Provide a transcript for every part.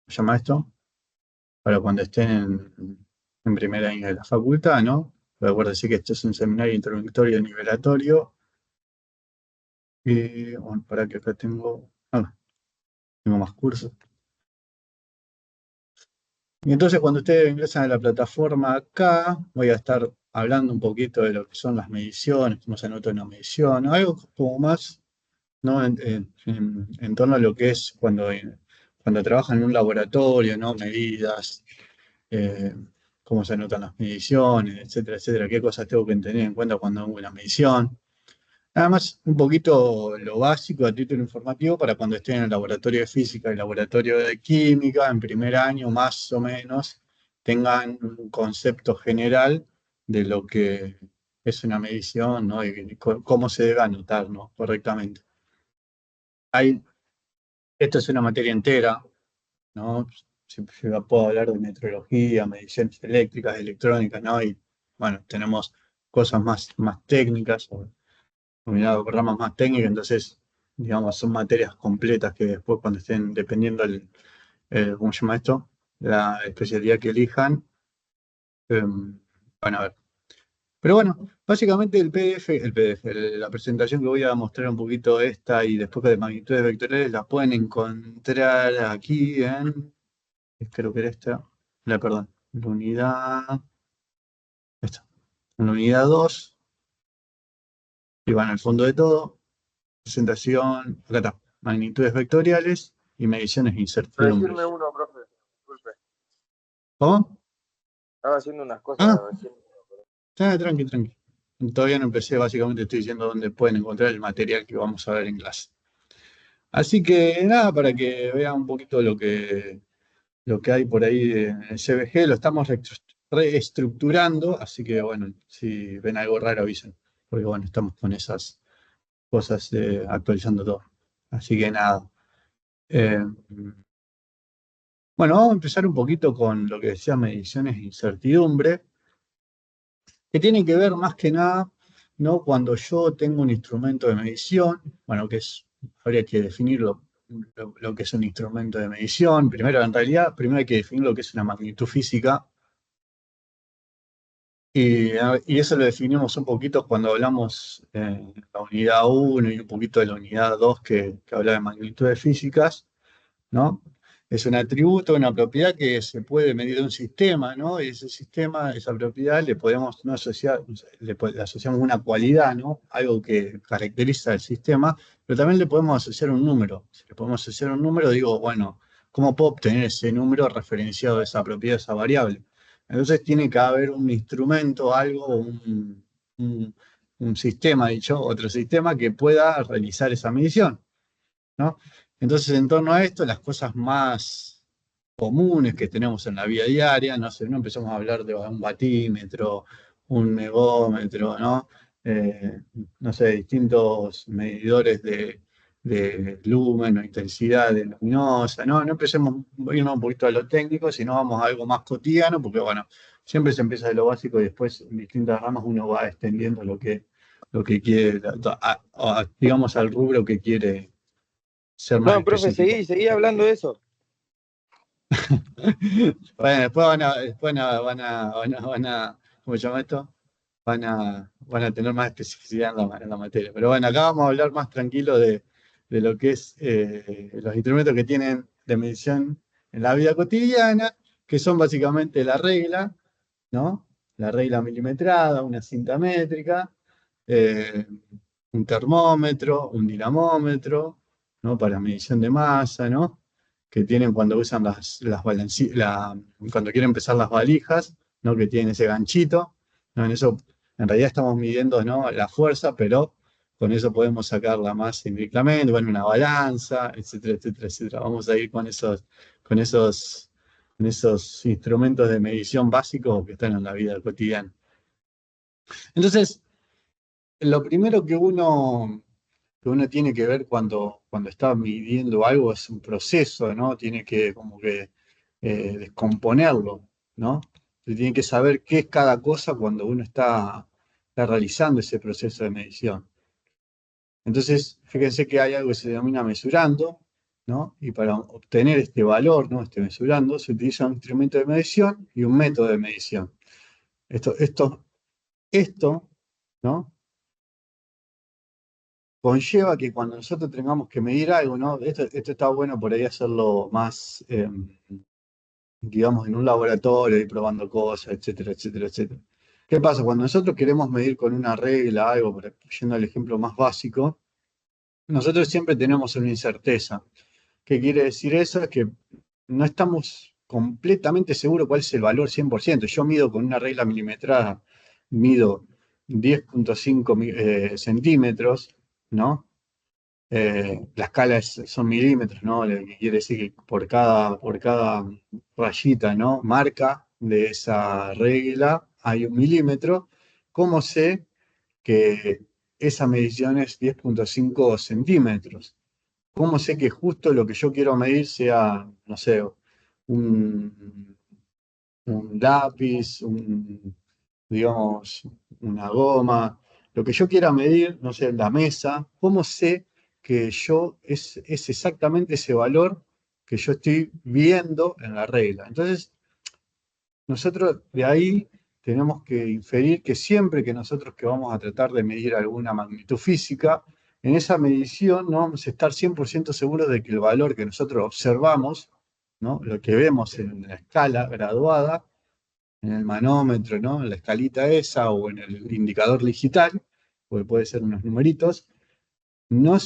se llama esto? Para cuando estén en primer año de la facultad, ¿no? Acuérdense que esto es un seminario introductorio nivelatorio. Y bueno, para que acá tengo más cursos. Y entonces cuando ustedes ingresan a la plataforma acá, voy a estar hablando un poquito de lo que son las mediciones, cómo se anota una medición, algo como más, ¿no? En torno a lo que es cuando trabajan en un laboratorio, ¿no? Medidas, eh, cómo se anotan las mediciones, etcétera, etcétera, qué cosas tengo que tener en cuenta cuando hago una medición. Nada más un poquito lo básico a título informativo para cuando estén en el laboratorio de física y laboratorio de química, en primer año más o menos, tengan un concepto general de lo que es una medición, ¿no? Y cómo se debe anotar, ¿no? Correctamente. Esto es una materia entera, ¿no? Si puedo hablar de metrología, mediciones eléctricas, electrónicas, ¿no? Y bueno, tenemos cosas más técnicas, combinado con ramas más técnicas, entonces, digamos, son materias completas que después cuando estén, dependiendo ¿cómo se llama esto? La especialidad que elijan, van a ver. Pero bueno, básicamente la presentación que voy a mostrar un poquito esta y después de magnitudes vectoriales la pueden encontrar aquí creo que era perdón, en la unidad 2 y van al fondo de todo. Presentación, acá está, magnitudes vectoriales y mediciones de Para decirme incertidumbres. uno, profe. Disculpe. ¿Cómo? Estaba haciendo unas cosas Ah, recién. tranqui, tranqui. Todavía no empecé, básicamente estoy diciendo dónde pueden encontrar el material que vamos a ver en clase. Así que nada, para que vean un poquito lo que hay por ahí en el CBG, lo estamos reestructurando, así que bueno, si ven algo raro avisen, porque bueno, estamos con esas cosas actualizando todo. Así que nada. Eh, Bueno, vamos a empezar un poquito con lo que decía mediciones de incertidumbre, que tiene que ver más que nada, ¿no? Cuando yo tengo un instrumento de medición, bueno, habría que definir lo que es un instrumento de medición. Primero hay que definir lo que es una magnitud física, y eso lo definimos un poquito cuando hablamos en la unidad 1 y un poquito de la unidad 2 que habla de magnitudes físicas, ¿no? Es un atributo, una propiedad que se puede medir de un sistema, ¿no? Y ese sistema, esa propiedad, le podemos no asociar, le asociamos una cualidad, ¿no? Algo que caracteriza el sistema, pero también le podemos asociar un número. Si le podemos asociar un número, digo, bueno, ¿cómo puedo obtener ese número referenciado a esa propiedad, esa variable? Entonces tiene que haber un instrumento, algo, un, un sistema, dicho, otro sistema que pueda realizar esa medición, ¿no? Entonces, en torno a esto, las cosas más comunes que tenemos en la vida diaria, no sé, no empezamos a hablar de un batímetro, un megómetro, ¿no? No sé, distintos medidores de lumen o intensidad de luminosa, ¿no? No empecemos a irnos un poquito a lo técnico, sino vamos a algo más cotidiano, porque bueno, siempre se empieza de lo básico y después en distintas ramas uno va extendiendo lo que quiere, digamos, al rubro que quiere ser más No, profe, específico. seguí hablando de eso. Bueno, después ¿cómo se llama esto? Van a tener más especificidad en la materia. Pero bueno, acá vamos a hablar más tranquilo de lo que es los instrumentos que tienen de medición en la vida cotidiana, que son básicamente la regla, ¿no? La regla milimetrada, una cinta métrica, eh, un termómetro, un dinamómetro, ¿no? Para medición de masa, ¿no? Que tienen cuando usan cuando quieren empezar las valijas, ¿no? Que tienen ese ganchito, ¿no? En realidad estamos midiendo, ¿no? La fuerza, pero con eso podemos sacar la masa indirectamente, bueno, una balanza, etcétera, etcétera, etcétera. Vamos a ir con esos, con esos instrumentos de medición básicos que están en la vida cotidiana. Entonces, lo primero que uno tiene que ver cuando está midiendo algo es un proceso, ¿no? Tiene que como que descomponerlo, ¿no? Se tiene que saber qué es cada cosa cuando uno está realizando ese proceso de medición. Entonces, fíjense que hay algo que se denomina mesurando, ¿no? Y para obtener este valor, ¿no? Este mesurando, se utiliza un instrumento de medición y un método de medición. Esto, ¿no? Conlleva que cuando nosotros tengamos que medir algo, ¿no? Esto está bueno por ahí hacerlo más, digamos, en un laboratorio y probando cosas, etcétera, etcétera, etcétera. ¿Qué pasa? Cuando nosotros queremos medir con una regla algo, yendo al ejemplo más básico, nosotros siempre tenemos una incerteza. ¿Qué quiere decir eso? Es que no estamos completamente seguros cuál es el valor 100%. Yo mido con una regla milimetrada, mido 10,5 centímetros, ¿no? La escala son milímetros, ¿no? Lo que quiere decir que por cada rayita, ¿no? Marca de esa regla hay un milímetro. ¿Cómo sé que esa medición es 10,5 centímetros? ¿Cómo sé que justo lo que yo quiero medir sea, no sé, un, un lápiz, digamos, una goma, lo que yo quiera medir, no sé, la mesa? ¿Cómo sé que es exactamente ese valor que yo estoy viendo en la regla? Entonces, nosotros de ahí tenemos que inferir que siempre que nosotros que vamos a tratar de medir alguna magnitud física, en esa medición no vamos a estar 100% seguros de que el valor que nosotros observamos, ¿no? Lo que vemos en la escala graduada, en el manómetro, ¿no? En la escalita esa o en el indicador digital, porque puede ser unos numeritos, no,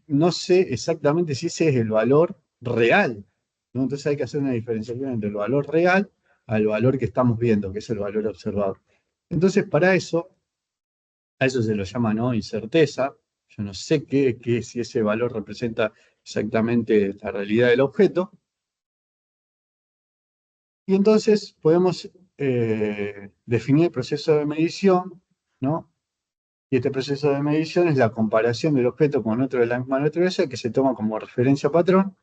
no sé exactamente si ese es el valor real, ¿no? Entonces hay que hacer una diferenciación entre el valor real al valor que estamos viendo, que es el valor observado. Entonces, para eso, a eso se lo llama, ¿no? Incerteza. Yo no sé si ese valor representa exactamente la realidad del objeto. Y entonces podemos definir el proceso de medición, ¿no? Y este proceso de medición es la comparación del objeto con otro de la misma naturaleza que se toma como referencia patrón,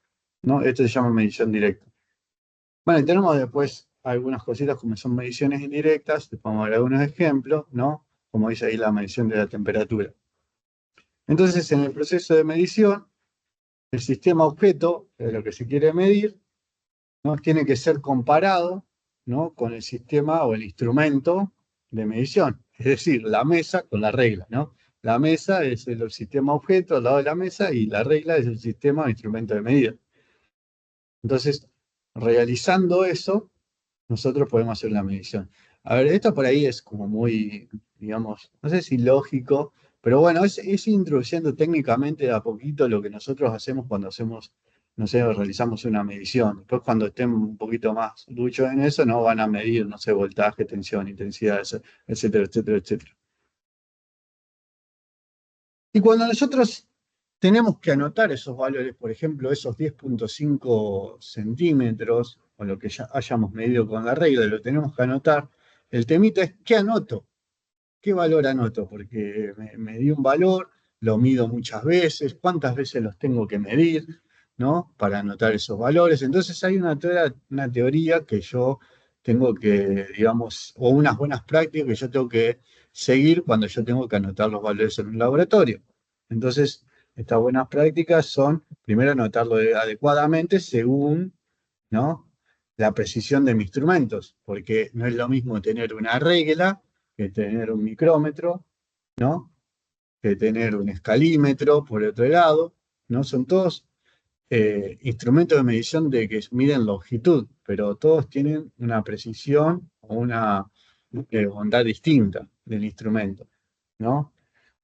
¿no? Esto se llama medición directa. Bueno, y tenemos después algunas cositas como son mediciones indirectas, les podemos dar algunos ejemplos, ¿no? Como dice ahí la medición de la temperatura. Entonces, en el proceso de medición, el sistema objeto, que es lo que se quiere medir, ¿no? Tiene que ser comparado, ¿no? Con el sistema o el instrumento de medición, es decir, la mesa con la regla, ¿no? La mesa es el sistema objeto al lado de la mesa y la regla es el sistema o instrumento de medida. Entonces, realizando eso, nosotros podemos hacer la medición. A ver, esto por ahí es como muy, digamos, no sé si lógico, pero bueno, es introduciendo técnicamente de a poquito lo que nosotros hacemos cuando hacemos, no sé, realizamos una medición. Después cuando estén un poquito más duchos en eso, no van a medir, no sé, voltaje, tensión, intensidad, etcétera, etcétera, etcétera. Y cuando nosotros tenemos que anotar esos valores, por ejemplo, esos 10,5 centímetros, o lo que ya hayamos medido con la regla, lo tenemos que anotar. El temita es, ¿qué anoto? ¿Qué valor anoto? Porque me di un valor, lo mido muchas veces, ¿cuántas veces los tengo que medir, ¿no? Para anotar esos valores. Entonces hay una teoría que yo tengo que, digamos, o unas buenas prácticas que yo tengo que seguir cuando yo tengo que anotar los valores en un laboratorio. Entonces, estas buenas prácticas son, primero, anotarlo adecuadamente según, ¿no? La precisión de mis instrumentos, porque no es lo mismo tener una regla que tener un micrómetro, ¿no? Que tener un escalímetro por otro lado, ¿no? Son todos instrumentos de medición de que miden longitud, pero todos tienen una precisión o una bondad distinta del instrumento, ¿no?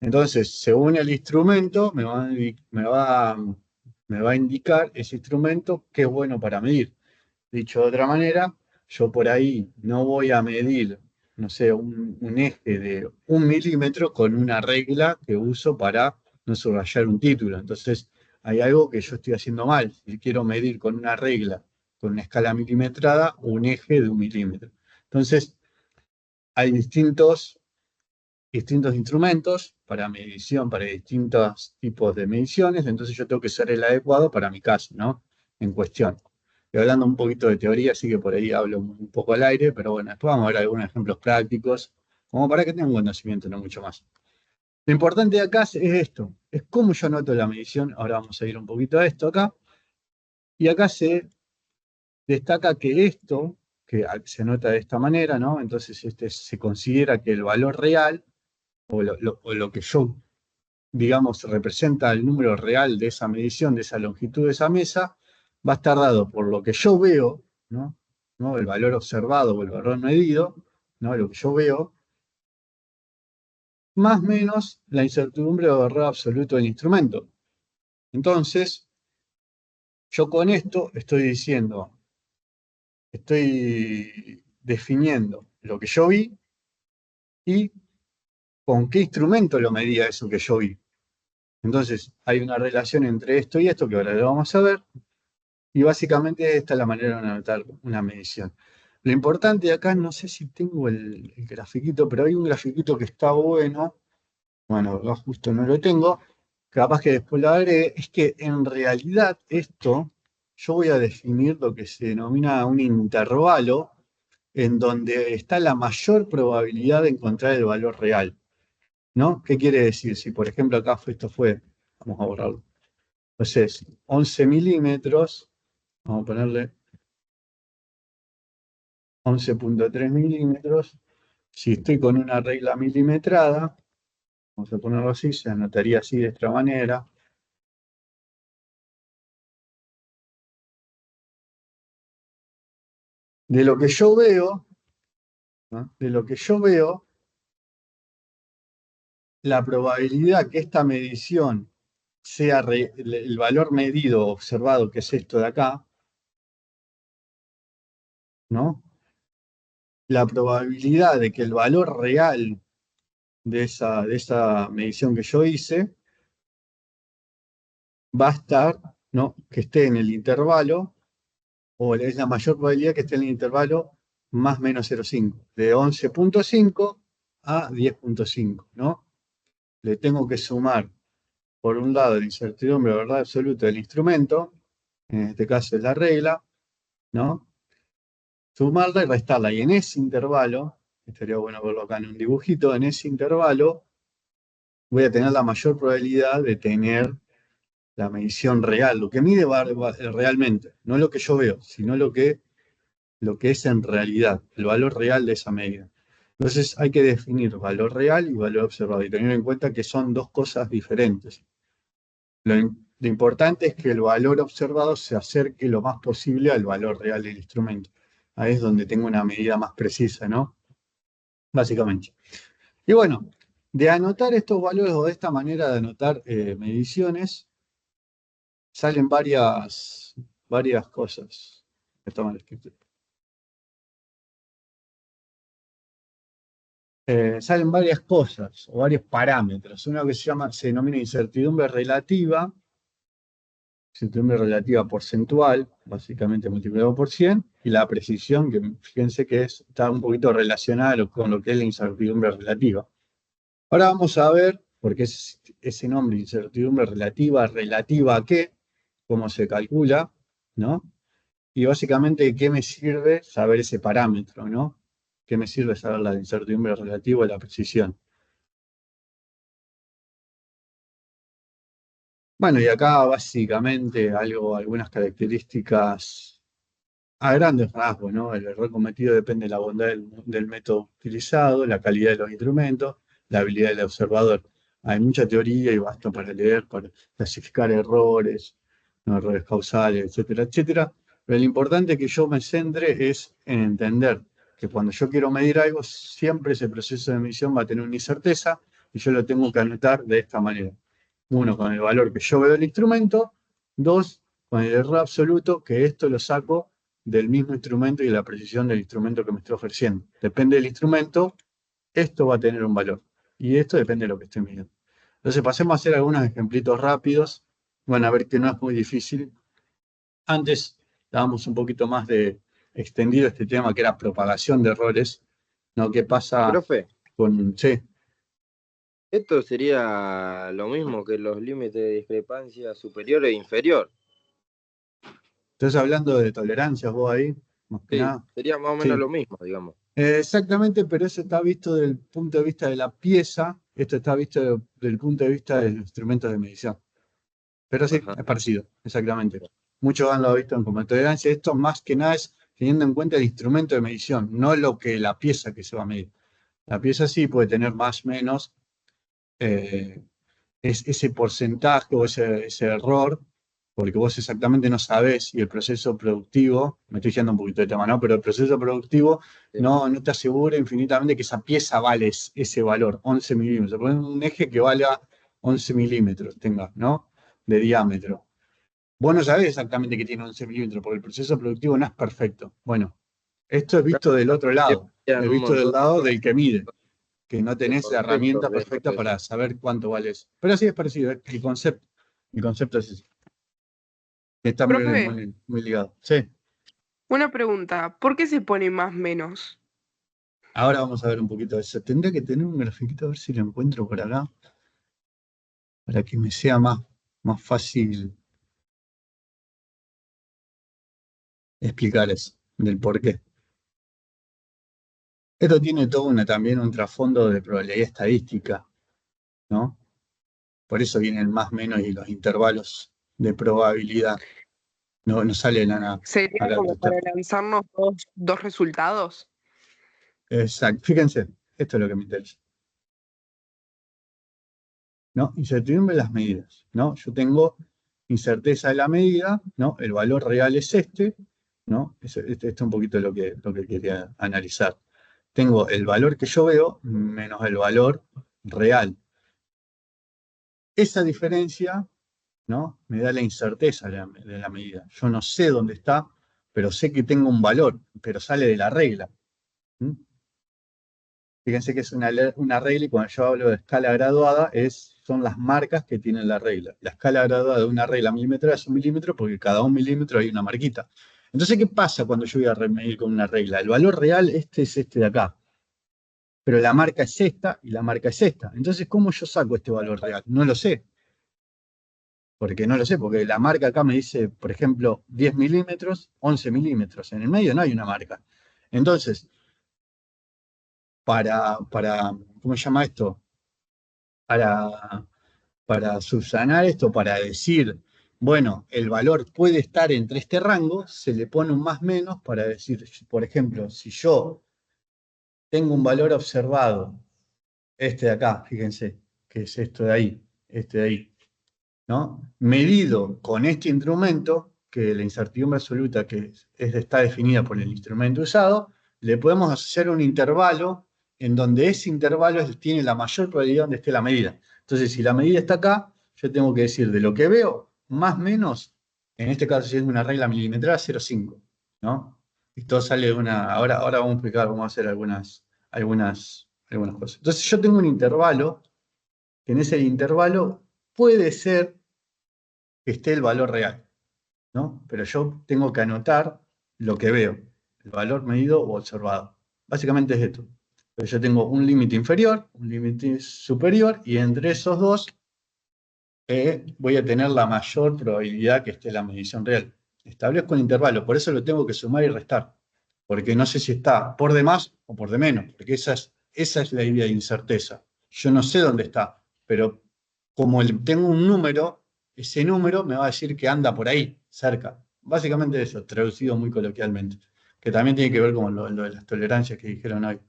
Entonces, según el instrumento, me va a indicar ese instrumento qué es bueno para medir. Dicho de otra manera, yo por ahí no voy a medir, no sé, un eje de 1 milímetro con una regla que uso para no subrayar un título. Entonces, hay algo que yo estoy haciendo mal. Si quiero medir con una regla, con una escala milimetrada, un eje de 1 milímetro. Entonces, hay distintos instrumentos para medición, para distintos tipos de mediciones, entonces yo tengo que ser el adecuado para mi caso, ¿no? En cuestión. Estoy hablando un poquito de teoría, así que por ahí hablo un poco al aire, pero bueno, después vamos a ver algunos ejemplos prácticos, como para que tengan un conocimiento, no mucho más. Lo importante de acá es esto, es cómo yo anoto la medición. Ahora vamos a ir un poquito a esto acá. Y acá se destaca que esto, que se nota de esta manera, ¿no? Entonces se considera que el valor real, o lo que yo, digamos, representa el número real de esa medición, de esa longitud de esa mesa, va a estar dado por lo que yo veo, ¿no? ¿No? El valor observado o el valor medido, ¿no? Lo que yo veo, más o menos la incertidumbre o error absoluto del instrumento. Entonces, yo con esto estoy definiendo lo que yo vi y con qué instrumento lo medía eso que yo vi. Entonces, hay una relación entre esto y esto que ahora lo vamos a ver, y básicamente esta es la manera de anotar una medición. Lo importante de acá, no sé si tengo el grafiquito, pero hay un grafiquito que está bueno. Bueno, acá justo no lo tengo. Capaz que después lo agregue. Es que en realidad esto, yo voy a definir lo que se denomina un intervalo en donde está la mayor probabilidad de encontrar el valor real, ¿no? ¿Qué quiere decir? Si por ejemplo acá vamos a borrarlo. Entonces, 11 milímetros, vamos a ponerle 11,3 milímetros. Si estoy con una regla milimetrada, vamos a ponerlo así, se anotaría así de esta manera. De lo que yo veo, ¿no? De lo que yo veo, la probabilidad que esta medición sea el valor medido observado, que es esto de acá, ¿no? La probabilidad de que el valor real de esa medición que yo hice va a estar, ¿no? Que esté en el intervalo, o es la mayor probabilidad que esté en el intervalo más menos 0,5, de 11,5 a 10,5, ¿no? Le tengo que sumar, por un lado, la incertidumbre o verdad absoluta del instrumento, en este caso es la regla, ¿no? Sumarla y restarla. Y en ese intervalo, estaría bueno verlo acá en un dibujito, en ese intervalo voy a tener la mayor probabilidad de tener la medición real, lo que mide realmente, no lo que yo veo, sino lo que es en realidad, el valor real de esa medida. Entonces hay que definir valor real y valor observado y tener en cuenta que son dos cosas diferentes. Lo importante es que el valor observado se acerque lo más posible al valor real del instrumento. Ahí es donde tengo una medida más precisa, ¿no? Básicamente. Y bueno, de anotar estos valores o de esta manera de anotar mediciones, salen varias cosas. Está mal escrito. Salen varias cosas o varios parámetros. Uno que se denomina incertidumbre relativa porcentual, básicamente multiplicado por 100, y la precisión, que fíjense que está un poquito relacionada con lo que es la incertidumbre relativa. Ahora vamos a ver, porque es ese nombre, incertidumbre relativa, ¿relativa a qué? ¿Cómo se calcula? ¿No? Y básicamente, ¿qué me sirve saber ese parámetro? ¿No? ¿Qué me sirve saber la incertidumbre relativa y la precisión? Bueno, y acá básicamente algunas características a grandes rasgos, ¿no? El error cometido depende de la bondad del método utilizado, la calidad de los instrumentos, la habilidad del observador. Hay mucha teoría y basta para leer, para clasificar errores, ¿no? Errores causales, etcétera, etcétera. Pero lo importante que yo me centre es en entender que cuando yo quiero medir algo, siempre ese proceso de medición va a tener una incerteza y yo lo tengo que anotar de esta manera. Uno, con el valor que yo veo del instrumento. Dos, con el error absoluto, que esto lo saco del mismo instrumento y de la precisión del instrumento que me estoy ofreciendo. Depende del instrumento, esto va a tener un valor. Y esto depende de lo que estoy midiendo. Entonces pasemos a hacer algunos ejemplitos rápidos. Van a ver que no es muy difícil. Antes dábamos un poquito más de extendido este tema que era propagación de errores, ¿no? ¿Qué pasa Profe, con... Sí, esto sería lo mismo que los límites de discrepancia superior e inferior. estás hablando de tolerancias vos ahí, más que Sí, nada. sería más o menos Sí, lo mismo, digamos. exactamente, pero eso está visto desde el punto de vista de la pieza, esto está visto desde el punto de vista de los instrumentos de medición. Pero sí, Ajá. es parecido, exactamente. muchos han lo visto como tolerancia. Esto más que nada es teniendo en cuenta el instrumento de medición, no lo que la pieza que se va a medir. La pieza sí puede tener más o menos eh, ese porcentaje o ese error, porque vos exactamente no sabés si el proceso productivo, me estoy yendo un poquito de tema, ¿no? Pero el proceso productivo Sí. no te asegura infinitamente que esa pieza vale ese valor, 11 milímetros. Poner un eje que valga 11 milímetros, tenga, ¿no? De diámetro. Vos no sabés exactamente que tiene 11 milímetros, porque el proceso productivo no es perfecto. Bueno, esto es visto Claro, del otro lado, serían es un visto del montón lado del que mide, que no de tenés la conceptos herramienta dentro perfecta de eso. para saber cuánto vale eso. Pero sí es parecido, el concepto es ese, que está muy, Profe, muy, muy ligado. Sí, una pregunta, ¿por qué se pone más menos? ahora vamos a ver un poquito de eso. Tendría que tener un grafiquito a ver si lo encuentro por acá, para que me sea más fácil explicar eso, del por qué. Esto tiene todo también un trasfondo de probabilidad estadística, ¿no? Por eso vienen más, menos y los intervalos de probabilidad. No sale de la nada. ¿Sería Acá como para lanzarnos dos resultados? exacto. Fíjense, esto es lo que me interesa, ¿no? Incertidumbre de las medidas, ¿no? Yo tengo incerteza de la medida, ¿no? El valor real es este, ¿no? Esto es un poquito lo que quería analizar. Tengo el valor que yo veo menos el valor real. Esa diferencia, ¿no? Me da la incerteza de la medida. Yo no sé dónde está, pero sé que tengo un valor, pero sale de la regla. ¿Mm? Fíjense que es una regla y cuando yo hablo de escala graduada son las marcas que tiene la regla. La escala graduada de una regla milimétrica es un milímetro porque cada un milímetro hay una marquita. Entonces, ¿qué pasa cuando yo voy a medir con una regla? El valor real es este de acá, pero la marca es esta y la marca es esta. Entonces, ¿cómo yo saco este valor real? No lo sé, porque no lo sé, porque la marca acá me dice, por ejemplo, 10 milímetros, 11 milímetros. En el medio no hay una marca. Entonces, ¿cómo se llama esto? Para, para subsanar esto, para decir, bueno, el valor puede estar entre este rango, se le pone un más menos para decir, por ejemplo, si yo tengo un valor observado, este de acá, fíjense, que es esto de ahí, este de ahí, ¿no? Medido con este instrumento, que la incertidumbre absoluta está definida por el instrumento usado, le podemos hacer un intervalo en donde ese intervalo tiene la mayor probabilidad donde esté la medida. Entonces, si la medida está acá, yo tengo que decir de lo que veo, más o menos, en este caso si es una regla milimetrada, 0,5, ¿no? Esto sale de una. Ahora vamos a explicar cómo hacer algunas cosas. Entonces, yo tengo un intervalo, que en ese intervalo puede ser que esté el valor real, ¿no? Pero yo tengo que anotar lo que veo, el valor medido o observado. Básicamente es esto. Pero yo tengo un límite inferior, un límite superior, y entre esos dos voy a tener la mayor probabilidad que esté la medición real. Establezco un intervalo, por eso lo tengo que sumar y restar, porque no sé si está por de más o por de menos, porque esa es la idea de incerteza. Yo no sé dónde está, pero como tengo un número, ese número me va a decir que anda por ahí, cerca. Básicamente eso, traducido muy coloquialmente, que también tiene que ver con lo de las tolerancias que dijeron hoy.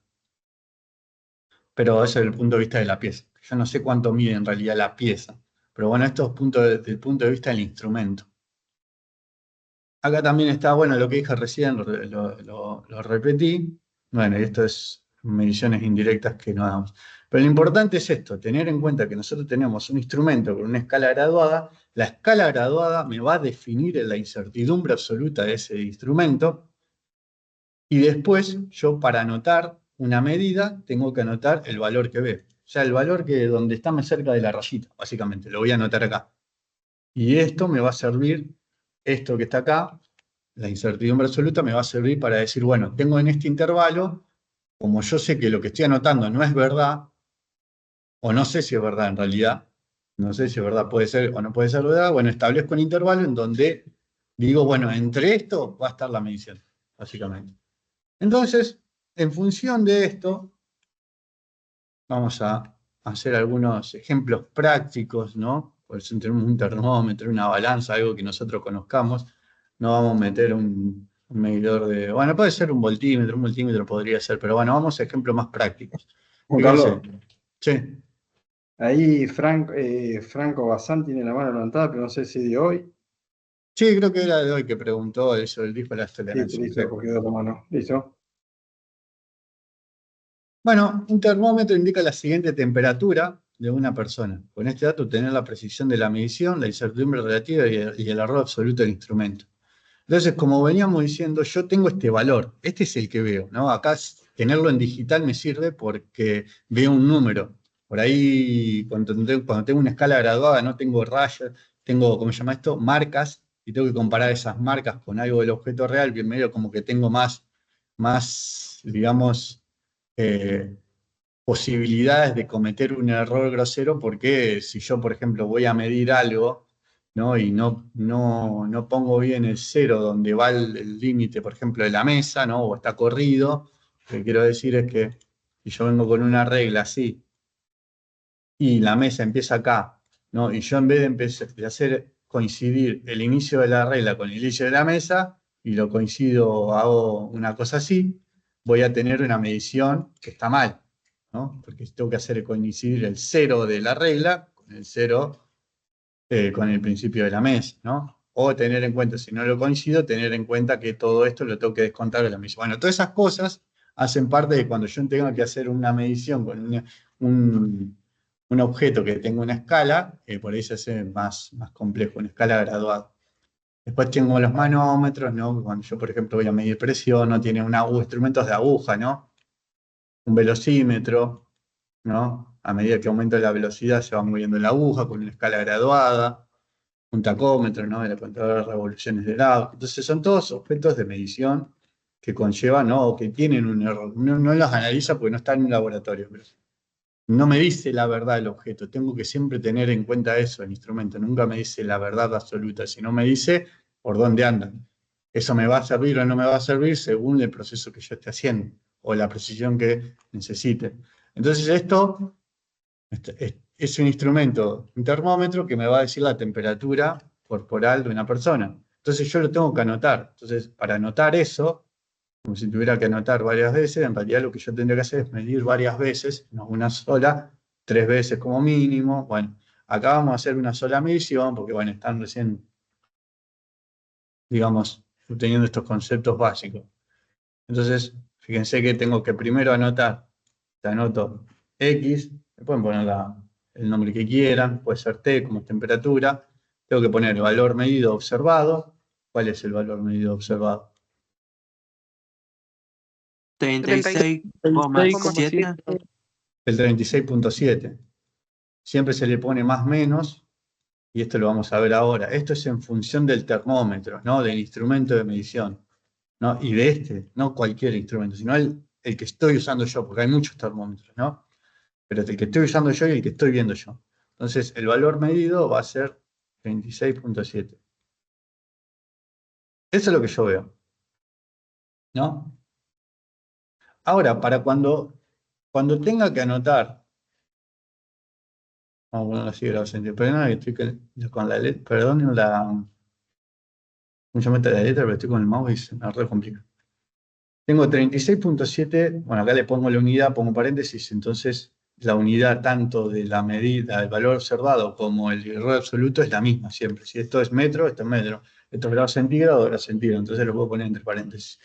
Pero ese es el punto de vista de la pieza. Yo no sé cuánto mide en realidad la pieza, pero bueno, esto es desde el punto de vista del instrumento. Acá también está, bueno, lo que dije recién, lo repetí. Bueno, y esto es mediciones indirectas que no damos. Pero lo importante es esto, tener en cuenta que nosotros tenemos un instrumento con una escala graduada. La escala graduada me va a definir la incertidumbre absoluta de ese instrumento. Y después, yo para anotar una medida, tengo que anotar el valor que veo. O sea, el valor que donde está más cerca de la rayita, básicamente, lo voy a anotar acá. Y esto me va a servir, esto que está acá, la incertidumbre absoluta, me va a servir para decir, bueno, tengo en este intervalo, como yo sé que lo que estoy anotando no es verdad, o no sé si es verdad en realidad, no sé si es verdad, puede ser o no puede ser verdad, bueno, establezco un intervalo en donde digo, bueno, entre esto va a estar la medición, básicamente. Entonces, en función de esto, vamos a hacer algunos ejemplos prácticos, ¿no? Por eso tenemos un termómetro, una balanza, algo que nosotros conozcamos. no vamos a meter un medidor de... Bueno, puede ser un voltímetro podría ser, pero bueno, vamos a ejemplos más prácticos. Juan Fíjense. Carlos, Sí, ahí Franco Bazán tiene la mano levantada, pero no sé si de hoy. sí, creo que era de hoy que preguntó eso, el disco de las Sí, te tolerancias, dice creo. cogido la mano. ¿Listo? Bueno, un termómetro indica la siguiente temperatura de una persona. Con este dato, obtener la precisión de la medición, la incertidumbre relativa y el error absoluto del instrumento. Entonces, como veníamos diciendo, yo tengo este valor, este es el que veo, ¿no? Acá tenerlo en digital me sirve porque veo un número. Por ahí, cuando tengo una escala graduada, no tengo rayas, tengo, ¿cómo se llama esto? Marcas, y tengo que comparar esas marcas con algo del objeto real, bien medio como que tengo más, digamos, eh, posibilidades de cometer un error grosero, porque si yo, por ejemplo, voy a medir algo, ¿no? Y no pongo bien el cero donde va el límite, por ejemplo, de la mesa, ¿no? O está corrido, lo que quiero decir es que si yo vengo con una regla así y la mesa empieza acá, ¿no? Y yo en vez de hacer coincidir el inicio de la regla con el inicio de la mesa, y lo coincido, hago una cosa así, voy a tener una medición que está mal, ¿no? Porque tengo que hacer coincidir el cero de la regla con el cero, con el principio de la mesa, ¿no? O tener en cuenta, si no lo coincido, tener en cuenta que todo esto lo tengo que descontar de la mesa. Bueno, todas esas cosas hacen parte de cuando yo tenga que hacer una medición con un, un objeto que tenga una escala, por ahí se hace más complejo, una escala graduada. Después tengo los manómetros, ¿no? Cuando yo, por ejemplo, voy a medir presión, no tiene instrumentos de aguja, ¿no? Un velocímetro, ¿no? A medida que aumenta la velocidad se va moviendo la aguja con una escala graduada, un tacómetro, ¿no? De controlar las revoluciones del auto. Entonces son todos objetos de medición que conllevan, ¿no? O que tienen un error. No los analiza porque no está en un laboratorio, pero no me dice la verdad el objeto. Tengo que siempre tener en cuenta eso, el instrumento. Nunca me dice la verdad absoluta, sino me dice por dónde andan. Eso me va a servir o no me va a servir según el proceso que yo esté haciendo o la precisión que necesite. Entonces esto es un instrumento, un termómetro que me va a decir la temperatura corporal de una persona. Entonces yo lo tengo que anotar. Entonces, para anotar eso, como si tuviera que anotar varias veces, en realidad lo que yo tendría que hacer es medir varias veces, no una sola, 3 veces como mínimo. Bueno, acá vamos a hacer una sola medición, porque bueno, están recién, digamos, teniendo estos conceptos básicos. Entonces, fíjense que tengo que primero anotar, te anoto X, me pueden poner el nombre que quieran, puede ser T como temperatura, tengo que poner el valor medido observado. ¿Cuál es el valor medido observado? 36,7. 36,7. El 36,7. Siempre se le pone más menos, y esto lo vamos a ver ahora. Esto es en función del termómetro, ¿no? Del instrumento de medición, ¿no? Y de no cualquier instrumento, sino el que estoy usando yo, porque hay muchos termómetros, ¿no? Pero es el que estoy usando yo y el que estoy viendo yo. Entonces, el valor medido va a ser 26,7. Eso es lo que yo veo, ¿no? Ahora, para cuando tenga que anotar, vamos a ponerlo así, grado centímetro, perdón, que estoy con la letra, perdón, mucho mete la letra, pero estoy con el mouse y se me re complica. Tengo 36,7, bueno, acá le pongo la unidad, pongo paréntesis, entonces la unidad tanto de la medida, el valor observado, como el error absoluto es la misma siempre. Si esto es metro, esto es metro. Esto es grado centígrado, entonces lo puedo poner entre paréntesis.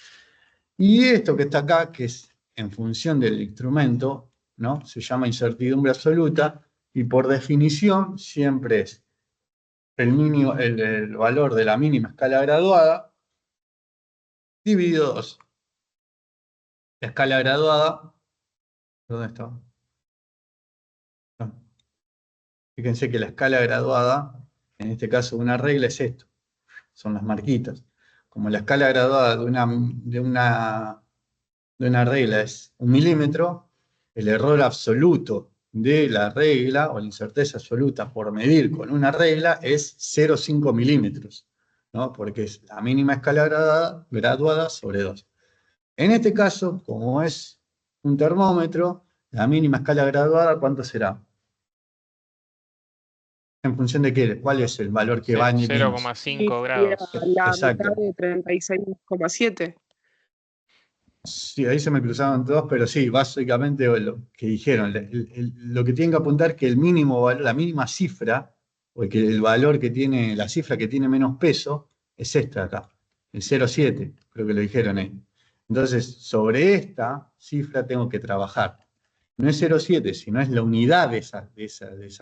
Y esto que está acá, que es en función del instrumento, ¿no? Se llama incertidumbre absoluta, y por definición siempre es el valor de la mínima escala graduada dividido 2. La escala graduada, ¿dónde está? Ah, fíjense que la escala graduada, en este caso una regla, es esto, son las marquitas. Como la escala graduada de una regla es 1 milímetro, el error absoluto de la regla, o la incerteza absoluta por medir con una regla, es 0,5 milímetros, ¿no? Porque es la mínima escala graduada sobre 2. En este caso, como es un termómetro, la mínima escala graduada, ¿cuánto será? ¿En función de qué? ¿Cuál es el valor que va en el menos? 0,5 sería grados. la Exacto. mitad de 36,7. Sí, ahí se me cruzaron todos, pero sí, básicamente lo que dijeron, lo que tienen que apuntar que el mínimo valor, la mínima cifra, o que el valor que tiene, la cifra que tiene menos peso, es esta acá, el 0,7, creo que lo dijeron ahí. Entonces, sobre esta cifra tengo que trabajar. No es 0,7, sino es la unidad de esa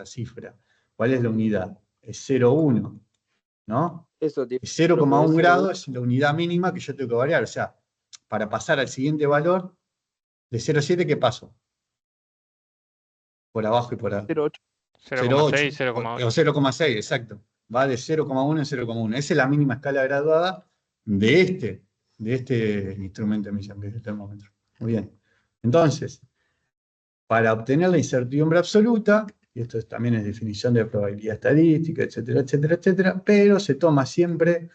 cifra. ¿Cuál es la unidad? Es 0,1, ¿no? Eso, tipo, lo que 0,1 es 0,1. grado es la unidad mínima que yo tengo que variar. O sea, para pasar al siguiente valor, de 0,7, ¿qué paso? Por abajo y por abajo. 0,8. 0,8 0,6, o 0,8. 0,6, exacto. Va de 0,1 en 0,1. Esa es la mínima escala graduada de este instrumento de medición, que es el termómetro. Muy bien. Entonces, para obtener la incertidumbre absoluta, y esto también es definición de probabilidad estadística, etcétera, etcétera, etcétera, pero se toma siempre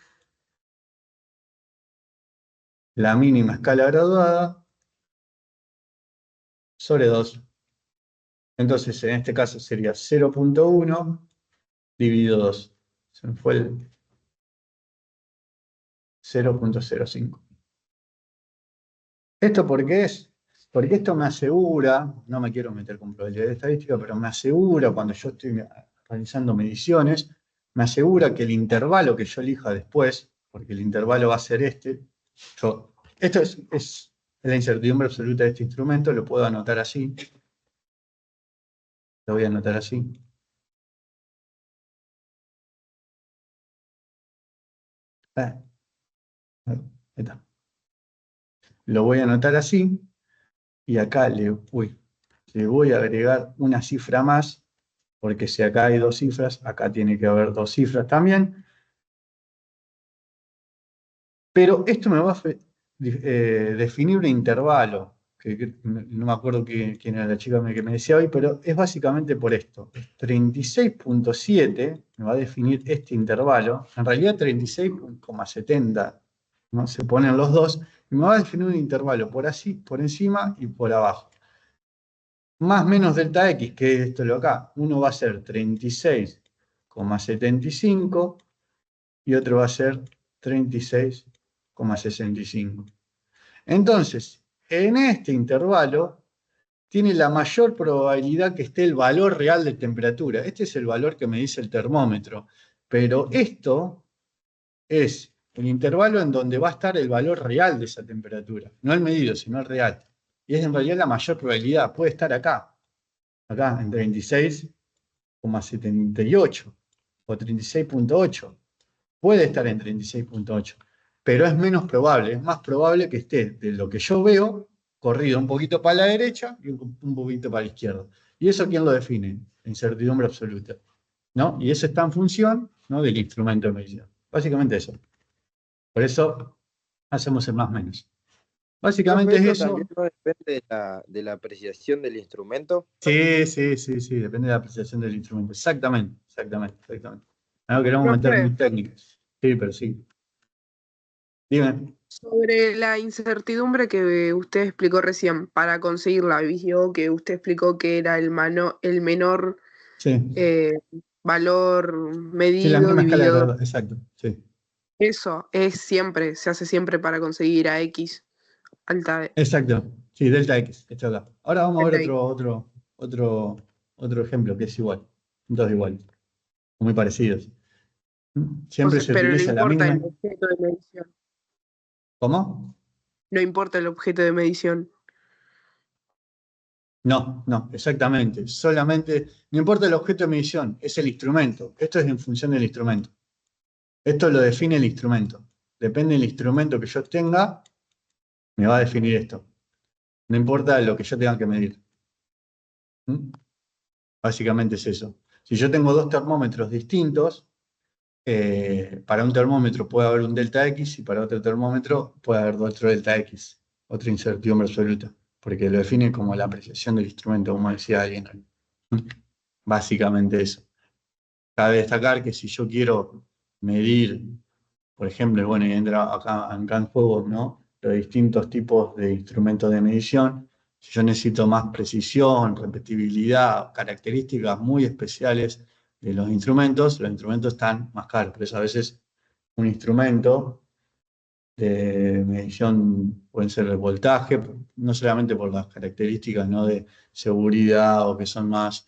la mínima escala graduada sobre 2. Entonces, en este caso sería 0,1 dividido 2. Se me fue el 0,05. ¿Esto por qué es? Porque esto me asegura, no me quiero meter con probabilidad estadística, pero me asegura cuando yo estoy realizando mediciones, me asegura que el intervalo que yo elija después, porque el intervalo va a ser este, esto es la incertidumbre absoluta de este instrumento, lo puedo anotar así, lo voy a anotar así. Ahí está. Lo voy a anotar así, y acá le voy a agregar una cifra más, porque si acá hay dos cifras, acá tiene que haber dos cifras también. Pero esto me va a definir un intervalo, que no me acuerdo quién era la chica que me decía hoy, pero es básicamente por esto. 36,7 me va a definir este intervalo, en realidad 36,70, ¿no? Se ponen los dos, y me va a definir un intervalo por encima y por abajo. Más menos delta X, que es esto de acá. Uno va a ser 36,75 y otro va a ser 36,65. Entonces, en este intervalo tiene la mayor probabilidad que esté el valor real de temperatura. Este es el valor que me dice el termómetro. Pero esto es el intervalo en donde va a estar el valor real de esa temperatura. No el medido, sino el real. Y es en realidad la mayor probabilidad. Puede estar acá en 36,78 o 36,8. Puede estar en 36,8, pero es menos probable, es más probable que esté de lo que yo veo, corrido un poquito para la derecha y un poquito para la izquierda. ¿Y eso quién lo define? La incertidumbre absoluta, ¿no? Y eso está en función, ¿no?, del instrumento de medición. Básicamente eso. Por eso hacemos el más menos. Profe, Básicamente es ¿eso eso. también no depende de la apreciación del instrumento? Sí, depende de la apreciación del instrumento. Exactamente. No queremos meter Profe, muy técnicas. Sí, pero sí. Dime. sobre la incertidumbre que usted explicó recién, para conseguirla, vio que usted explicó que era el menor Sí. valor Sí, la medido mínima escala de dividido. graduación, exacto. Sí. Eso es siempre, se hace siempre para conseguir a X alta Exacto. Sí, delta X, esto acá. Ahora vamos a ver delta X. otro ejemplo que es igual. Dos iguales, muy parecidos. O Siempre sea, se pero no utiliza la importa el mínima. objeto de medición. ¿Cómo? No importa el objeto de medición. No, exactamente. Solamente, no importa el objeto de medición, es el instrumento. Esto es en función del instrumento. Esto lo define el instrumento. Depende del instrumento que yo tenga, me va a definir esto. No importa lo que yo tenga que medir. Básicamente es eso. Si yo tengo dos termómetros distintos, para un termómetro puede haber un delta X y para otro termómetro puede haber otro delta X, otra incertidumbre absoluta, porque lo define como la apreciación del instrumento, como decía alguien. Básicamente eso. Cabe destacar que si yo quiero medir, por ejemplo, bueno, y entra acá en juego, ¿no?, los distintos tipos de instrumentos de medición. Si yo necesito más precisión, repetibilidad, características muy especiales de los instrumentos están más caros. Por eso a veces un instrumento de medición puede ser el voltaje, no solamente por las características, ¿no?, de seguridad o que son más,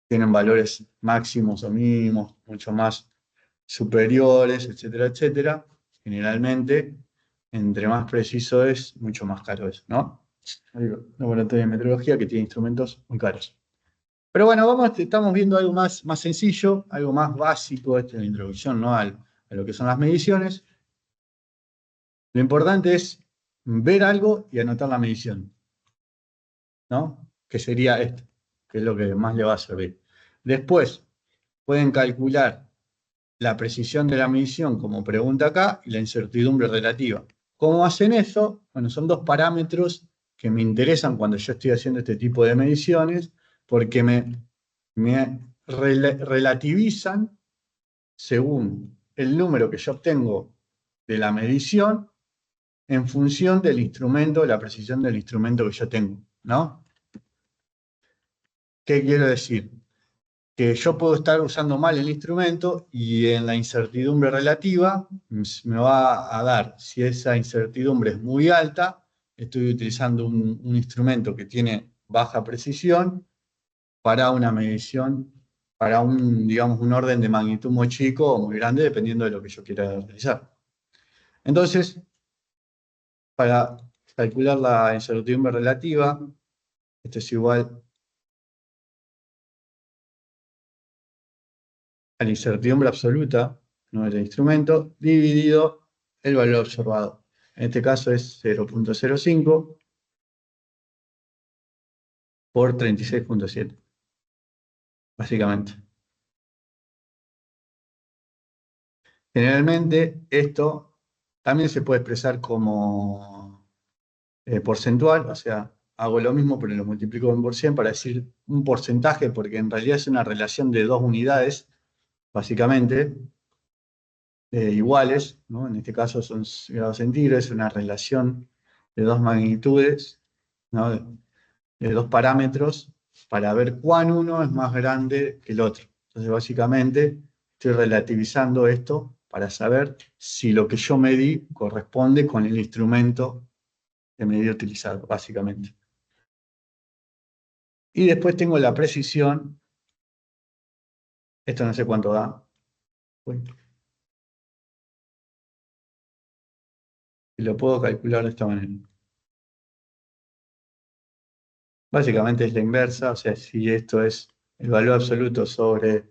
tienen valores máximos o mínimos, mucho más superiores, etcétera, etcétera. Generalmente, entre más preciso es, mucho más caro es, ¿no? Hay un laboratorio de metrología que tiene instrumentos muy caros. Pero bueno, estamos viendo algo más sencillo, algo más básico, esta es la introducción, ¿no?, a lo que son las mediciones. Lo importante es ver algo y anotar la medición, ¿no? Que sería esto, que es lo que más le va a servir. Después, pueden calcular la precisión de la medición, como pregunta acá, y la incertidumbre relativa. ¿Cómo hacen eso? Bueno, son dos parámetros que me interesan cuando yo estoy haciendo este tipo de mediciones, porque me relativizan según el número que yo obtengo de la medición en función del instrumento, la precisión del instrumento que yo tengo, ¿no? ¿Qué quiero decir? Que yo puedo estar usando mal el instrumento y en la incertidumbre relativa me va a dar, si esa incertidumbre es muy alta, estoy utilizando un instrumento que tiene baja precisión para una medición, para digamos, un orden de magnitud muy chico o muy grande, dependiendo de lo que yo quiera realizar. Entonces, para calcular la incertidumbre relativa, esto es igual a la incertidumbre absoluta, ¿no?, del instrumento, dividido el valor observado. En este caso es 0.05 por 36.7, básicamente. Generalmente esto también se puede expresar como porcentual, o sea, hago lo mismo pero lo multiplico en por 100 para decir un porcentaje, porque en realidad es una relación de dos unidades, básicamente, iguales, ¿no? En este caso son grados centígrados, es una relación de dos magnitudes, ¿no?, de dos parámetros, para ver cuán uno es más grande que el otro. Entonces, básicamente, estoy relativizando esto para saber si lo que yo medí corresponde con el instrumento que medí utilizado, básicamente. Y después tengo la precisión. Esto no sé cuánto da. Uy. Y lo puedo calcular de esta manera. Básicamente es la inversa, o sea, si esto es el valor absoluto sobre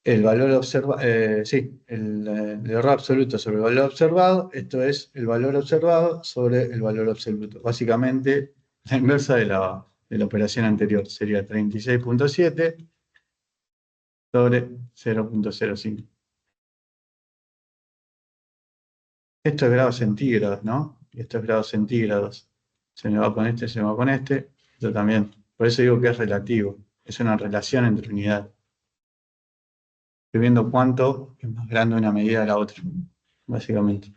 el valor observado, sí, el error absoluto sobre el valor observado, esto es el valor observado sobre el valor absoluto. Básicamente, la inversa de la operación anterior sería 36.7 sobre 0.05. Esto es grados centígrados, ¿no? Y esto es grados centígrados. Se me va con este, se me va con este. Esto también. Por eso digo que es relativo. Es una relación entre unidades. Estoy viendo cuánto es más grande una medida de la otra, básicamente.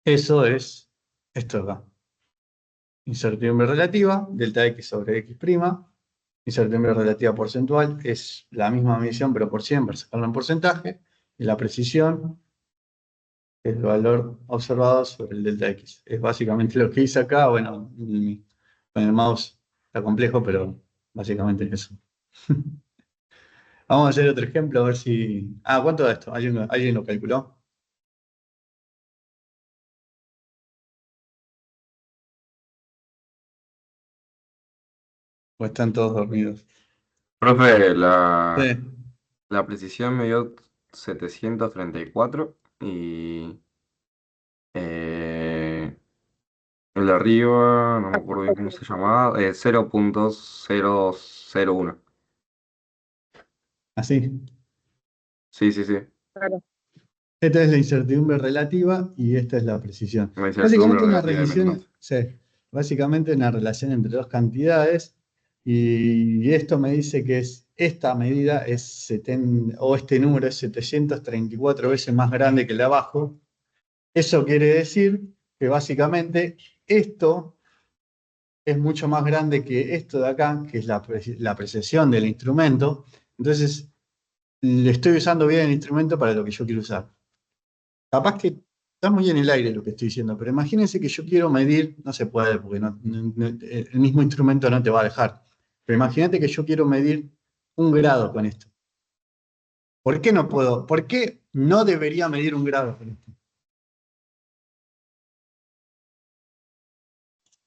Eso es esto de acá. Incertidumbre relativa, delta X sobre X'. Incertidumbre relativa porcentual es la misma medición, pero por 100 para sacarlo en porcentaje. Y la precisión es el valor observado sobre el delta X. Es básicamente lo que hice acá. Bueno, con el mouse está complejo, pero básicamente es eso. Vamos a hacer otro ejemplo, a ver si... ¿cuánto da esto? ¿Alguien lo calculó? ¿O están todos dormidos? Profe, Sí. la precisión me dio 734 y el de arriba, no me acuerdo bien cómo se llamaba, 0.001. Así. Sí, sí, sí. Claro. Esta es la incertidumbre relativa y esta es la precisión. La incertidumbre Básicamente una relativa de relación, Mendoza. sí, básicamente una relación entre dos cantidades y esto me dice que esta medida o este número es 734 veces más grande que el de abajo. Eso quiere decir que básicamente esto es mucho más grande que esto de acá, que es la precisión del instrumento. Entonces, le estoy usando bien el instrumento para lo que yo quiero usar. Capaz que está muy en el aire lo que estoy diciendo, pero imagínense que yo quiero medir, no se puede, porque el mismo instrumento no te va a dejar. Pero imagínate que yo quiero medir 1 grado con esto. ¿Por qué no puedo? ¿Por qué no debería medir 1 grado con esto?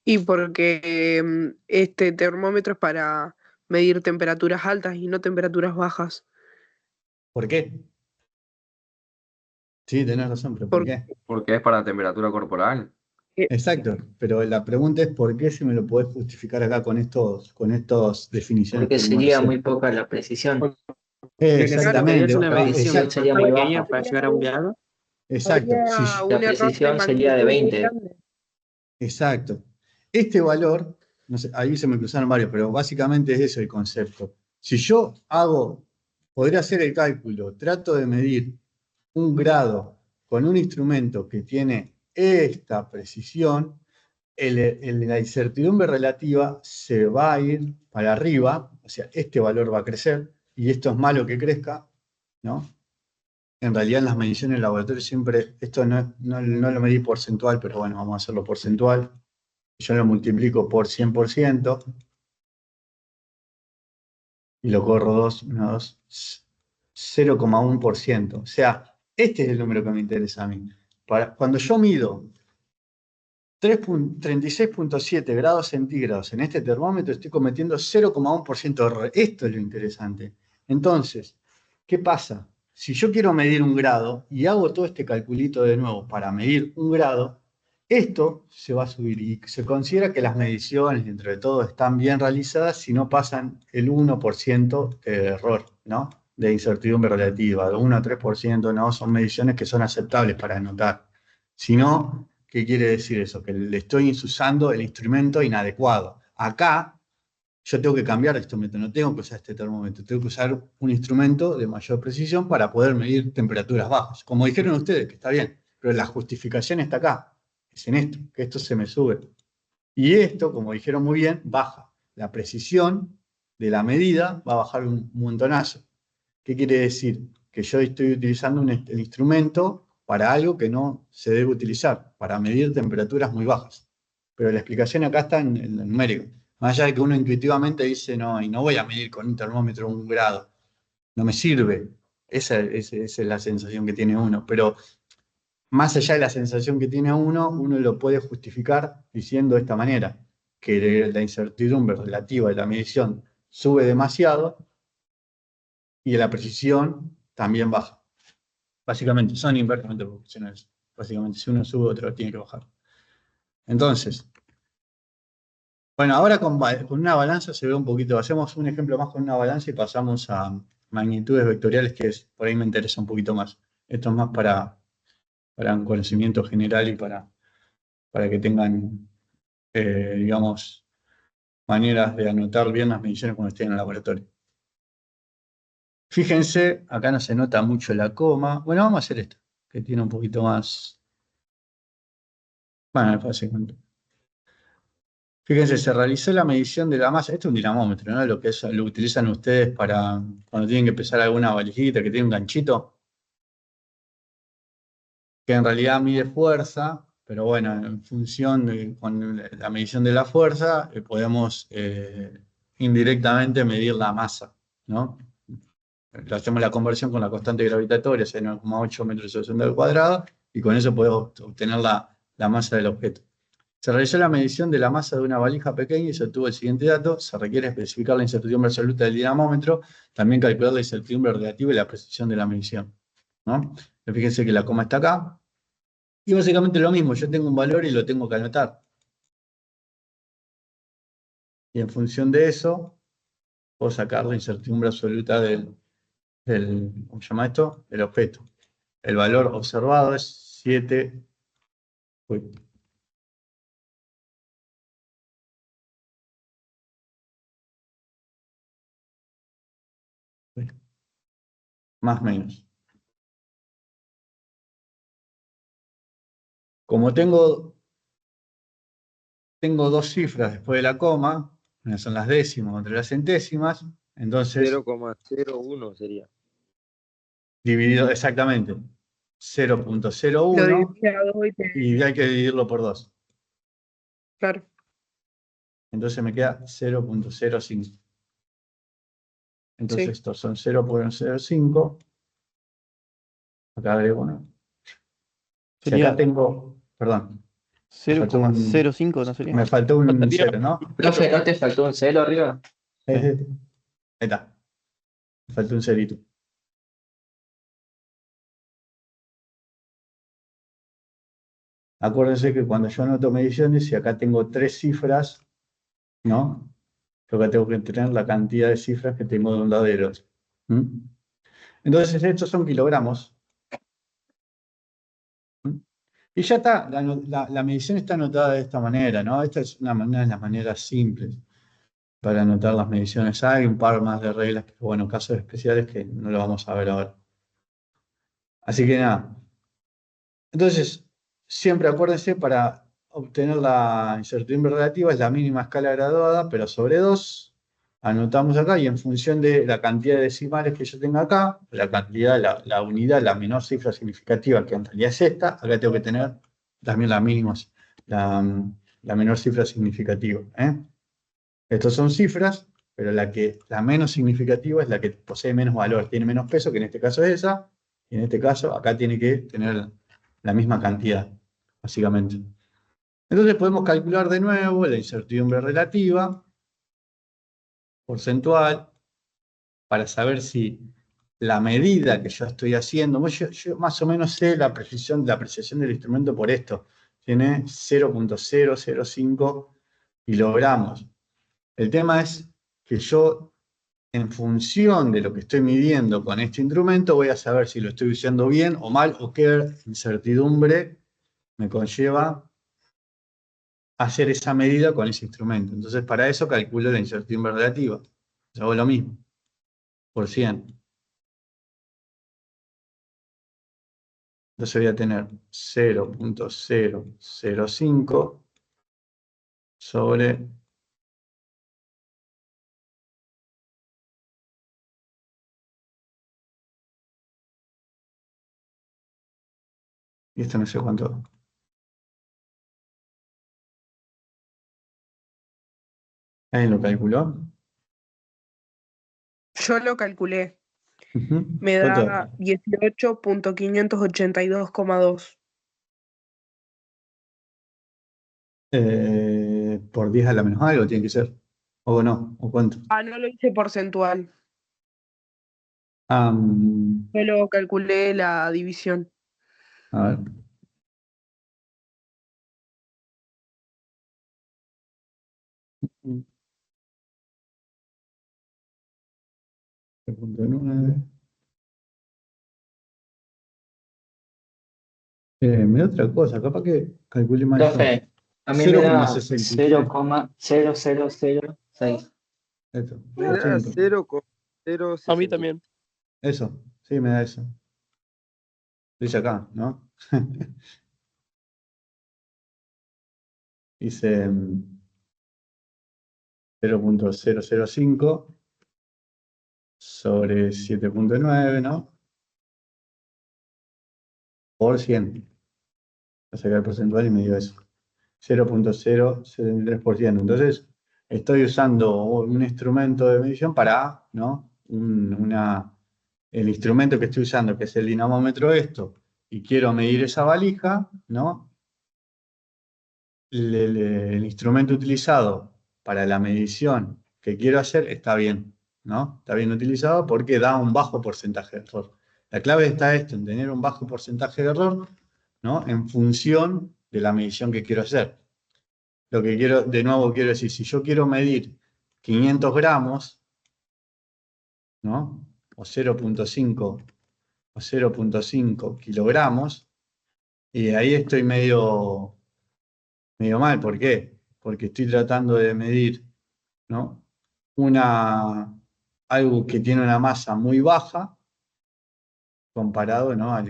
Y porque este termómetro es para medir temperaturas altas y no temperaturas bajas. ¿Por qué? Sí, tenés razón, pero ¿por Porque qué? Porque es para temperatura corporal. Exacto, pero la pregunta es ¿por qué si me lo podés justificar acá con estas definiciones Porque que dimos sería recién? muy poca la precisión. Si querés Exactamente, una medición exacto, sería muy habría, baja para llegar a un grado. exacto. habría La un error de precisión sería de magnitud muy 20. grande. Exacto. Este valor, no sé, ahí se me cruzaron varios, pero básicamente es eso el concepto. Si yo podría hacer el cálculo, trato de medir 1 grado con un instrumento que tiene esta precisión, la incertidumbre relativa se va a ir para arriba, o sea, este valor va a crecer, y esto es malo que crezca, ¿no? En realidad en las mediciones en laboratorio siempre, esto no lo medí porcentual, pero bueno, vamos a hacerlo porcentual. Yo lo multiplico por 100% y lo corro 0,1%. O sea, este es el número que me interesa a mí. Cuando yo mido 36,7 grados centígrados en este termómetro, estoy cometiendo 0,1% de error. Esto es lo interesante. Entonces, ¿qué pasa? Si yo quiero medir 1 grado y hago todo este calculito de nuevo para medir 1 grado, esto se va a subir y se considera que las mediciones, entre todo, están bien realizadas si no pasan el 1% de error, ¿no? De incertidumbre relativa, de 1 a 3%, ¿no? Son mediciones que son aceptables para anotar. Si no, ¿qué quiere decir eso? Que le estoy usando el instrumento inadecuado. Acá yo tengo que cambiar de instrumento, no tengo que usar este termómetro, tengo que usar un instrumento de mayor precisión para poder medir temperaturas bajas. Como dijeron ustedes, que está bien, pero la justificación está acá, es en esto, que esto se me sube. Y esto, como dijeron muy bien, baja. La precisión de la medida va a bajar un montonazo. ¿Qué quiere decir? Que yo estoy utilizando el instrumento para algo que no se debe utilizar, para medir temperaturas muy bajas. Pero la explicación acá está en el numérico. Más allá de que uno intuitivamente dice, no, y no voy a medir con un termómetro 1 grado, no me sirve. Esa es la sensación que tiene uno. Pero más allá de la sensación que tiene uno lo puede justificar diciendo de esta manera, que la incertidumbre relativa de la medición sube demasiado y la precisión también baja. Básicamente, son inversamente proporcionales. Básicamente, si uno sube, otro tiene que bajar. Entonces, bueno, ahora con una balanza se ve un poquito. Hacemos un ejemplo más con una balanza y pasamos a magnitudes vectoriales, que por ahí me interesa un poquito más. Esto es más para un conocimiento general y para que tengan, digamos, maneras de anotar bien las mediciones cuando estén en el laboratorio. Fíjense, acá no se nota mucho la coma. Bueno, vamos a hacer esto, que tiene un poquito más. Bueno, me parece que. Fíjense, se realizó la medición de la masa. Esto es un dinamómetro, ¿no? Lo utilizan ustedes para cuando tienen que pesar alguna valijita que tiene un ganchito, que en realidad mide fuerza, pero bueno, en función con la medición de la fuerza, podemos indirectamente medir la masa, ¿no? Hacemos la conversión con la constante gravitatoria, 9,8 metros sobre segundo al cuadrado, y con eso podemos obtener la masa del objeto. Se realizó la medición de la masa de una valija pequeña y se obtuvo el siguiente dato. Se requiere especificar la incertidumbre absoluta del dinamómetro, también calcular la incertidumbre relativa y la precisión de la medición, ¿no? Fíjense que la coma está acá. Y básicamente lo mismo, yo tengo un valor y lo tengo que anotar. Y en función de eso, puedo sacar la incertidumbre absoluta ¿cómo se llama esto? Del objeto. El valor observado es 7. Uy, más o menos. Como tengo tengo dos cifras después de la coma, una son las décimas, otra las centésimas, entonces 0,01 sería. dividido exactamente Lo 0.01 dividí a 2 y te... y hay que dividirlo por 2. Claro. Entonces me queda 0.05. Entonces Sí. estos son 0.05. Acá agrego uno. Si acá Sería tengo, perdón, me faltó un, 0,05, ¿no sería? me faltó un 0, ¿no? Profe, ¿no te faltó un celo arriba? Sí. Ahí está. Me faltó un cerito. Acuérdense que cuando yo anoto mediciones, si acá tengo 3 cifras, ¿no? Yo acá tengo que tener la cantidad de cifras que tengo de un lado y del otro. ¿Mm? Entonces, estos son kilogramos. ¿Mm? Y ya está, la medición está anotada de esta manera, ¿no? Esta es una de las maneras simples para anotar las mediciones. Hay un par más de reglas, que, bueno, casos especiales que no lo vamos a ver ahora. Así que nada. Entonces, siempre acuérdense, para obtener la incertidumbre relativa es la mínima escala graduada, pero sobre 2. Anotamos acá y en función de la cantidad de decimales que yo tenga acá, la cantidad, la unidad, la menor cifra significativa, que en realidad es esta, acá tengo que tener también la mínima, la menor cifra significativa. Estos son cifras, pero la menos significativa es la que posee menos valor, tiene menos peso, que en este caso es esa, y en este caso acá tiene que tener la misma cantidad, básicamente. Entonces podemos calcular de nuevo la incertidumbre relativa, porcentual, para saber si la medida que yo estoy haciendo, yo más o menos sé la apreciación del instrumento por esto, tiene 0.005 kilogramos. El tema es que yo, en función de lo que estoy midiendo con este instrumento, voy a saber si lo estoy usando bien o mal, o qué incertidumbre me conlleva hacer esa medida con ese instrumento. Entonces, para eso calculo la incertidumbre relativa. Yo hago lo mismo, por 100. Entonces voy a tener 0.005 sobre y esto no sé cuánto. ¿Alguien lo calculó? Yo lo calculé. Ujú. Me ¿Cuánto? da 18.582,2. Por 10 a la menos algo tiene que ser. ¿O no? ¿O cuánto? Ah, no lo hice porcentual. Ah, Solo calculé la división. a ver. Mm, 3.9. Me da otra cosa, capaz que calculé mal yo. Profe, a mí me da 0,66. 0,0006. Esto, Me da 200. 0,060. A mí también. Eso, sí, me da eso. Dice acá, ¿no? Dice 0.005 sobre 7.9, ¿no? Por 100. Voy a sacar el porcentual y me dio eso. 0.073%. Entonces, estoy usando un instrumento de medición para, ¿no? El instrumento que estoy usando, que es el dinamómetro esto, y quiero medir esa valija, ¿no? El instrumento utilizado para la medición que quiero hacer está bien, ¿no? Está bien utilizado porque da un bajo porcentaje de error. La clave está esto, en tener un bajo porcentaje de error, ¿no? En función de la medición que quiero hacer. Lo que quiero, de nuevo quiero decir, si yo quiero medir 500 gramos, ¿no? O 0.5 kilogramos, y ahí estoy medio mal. ¿Por qué? Porque estoy tratando de medir, ¿no? Algo que tiene una masa muy baja comparado, ¿no?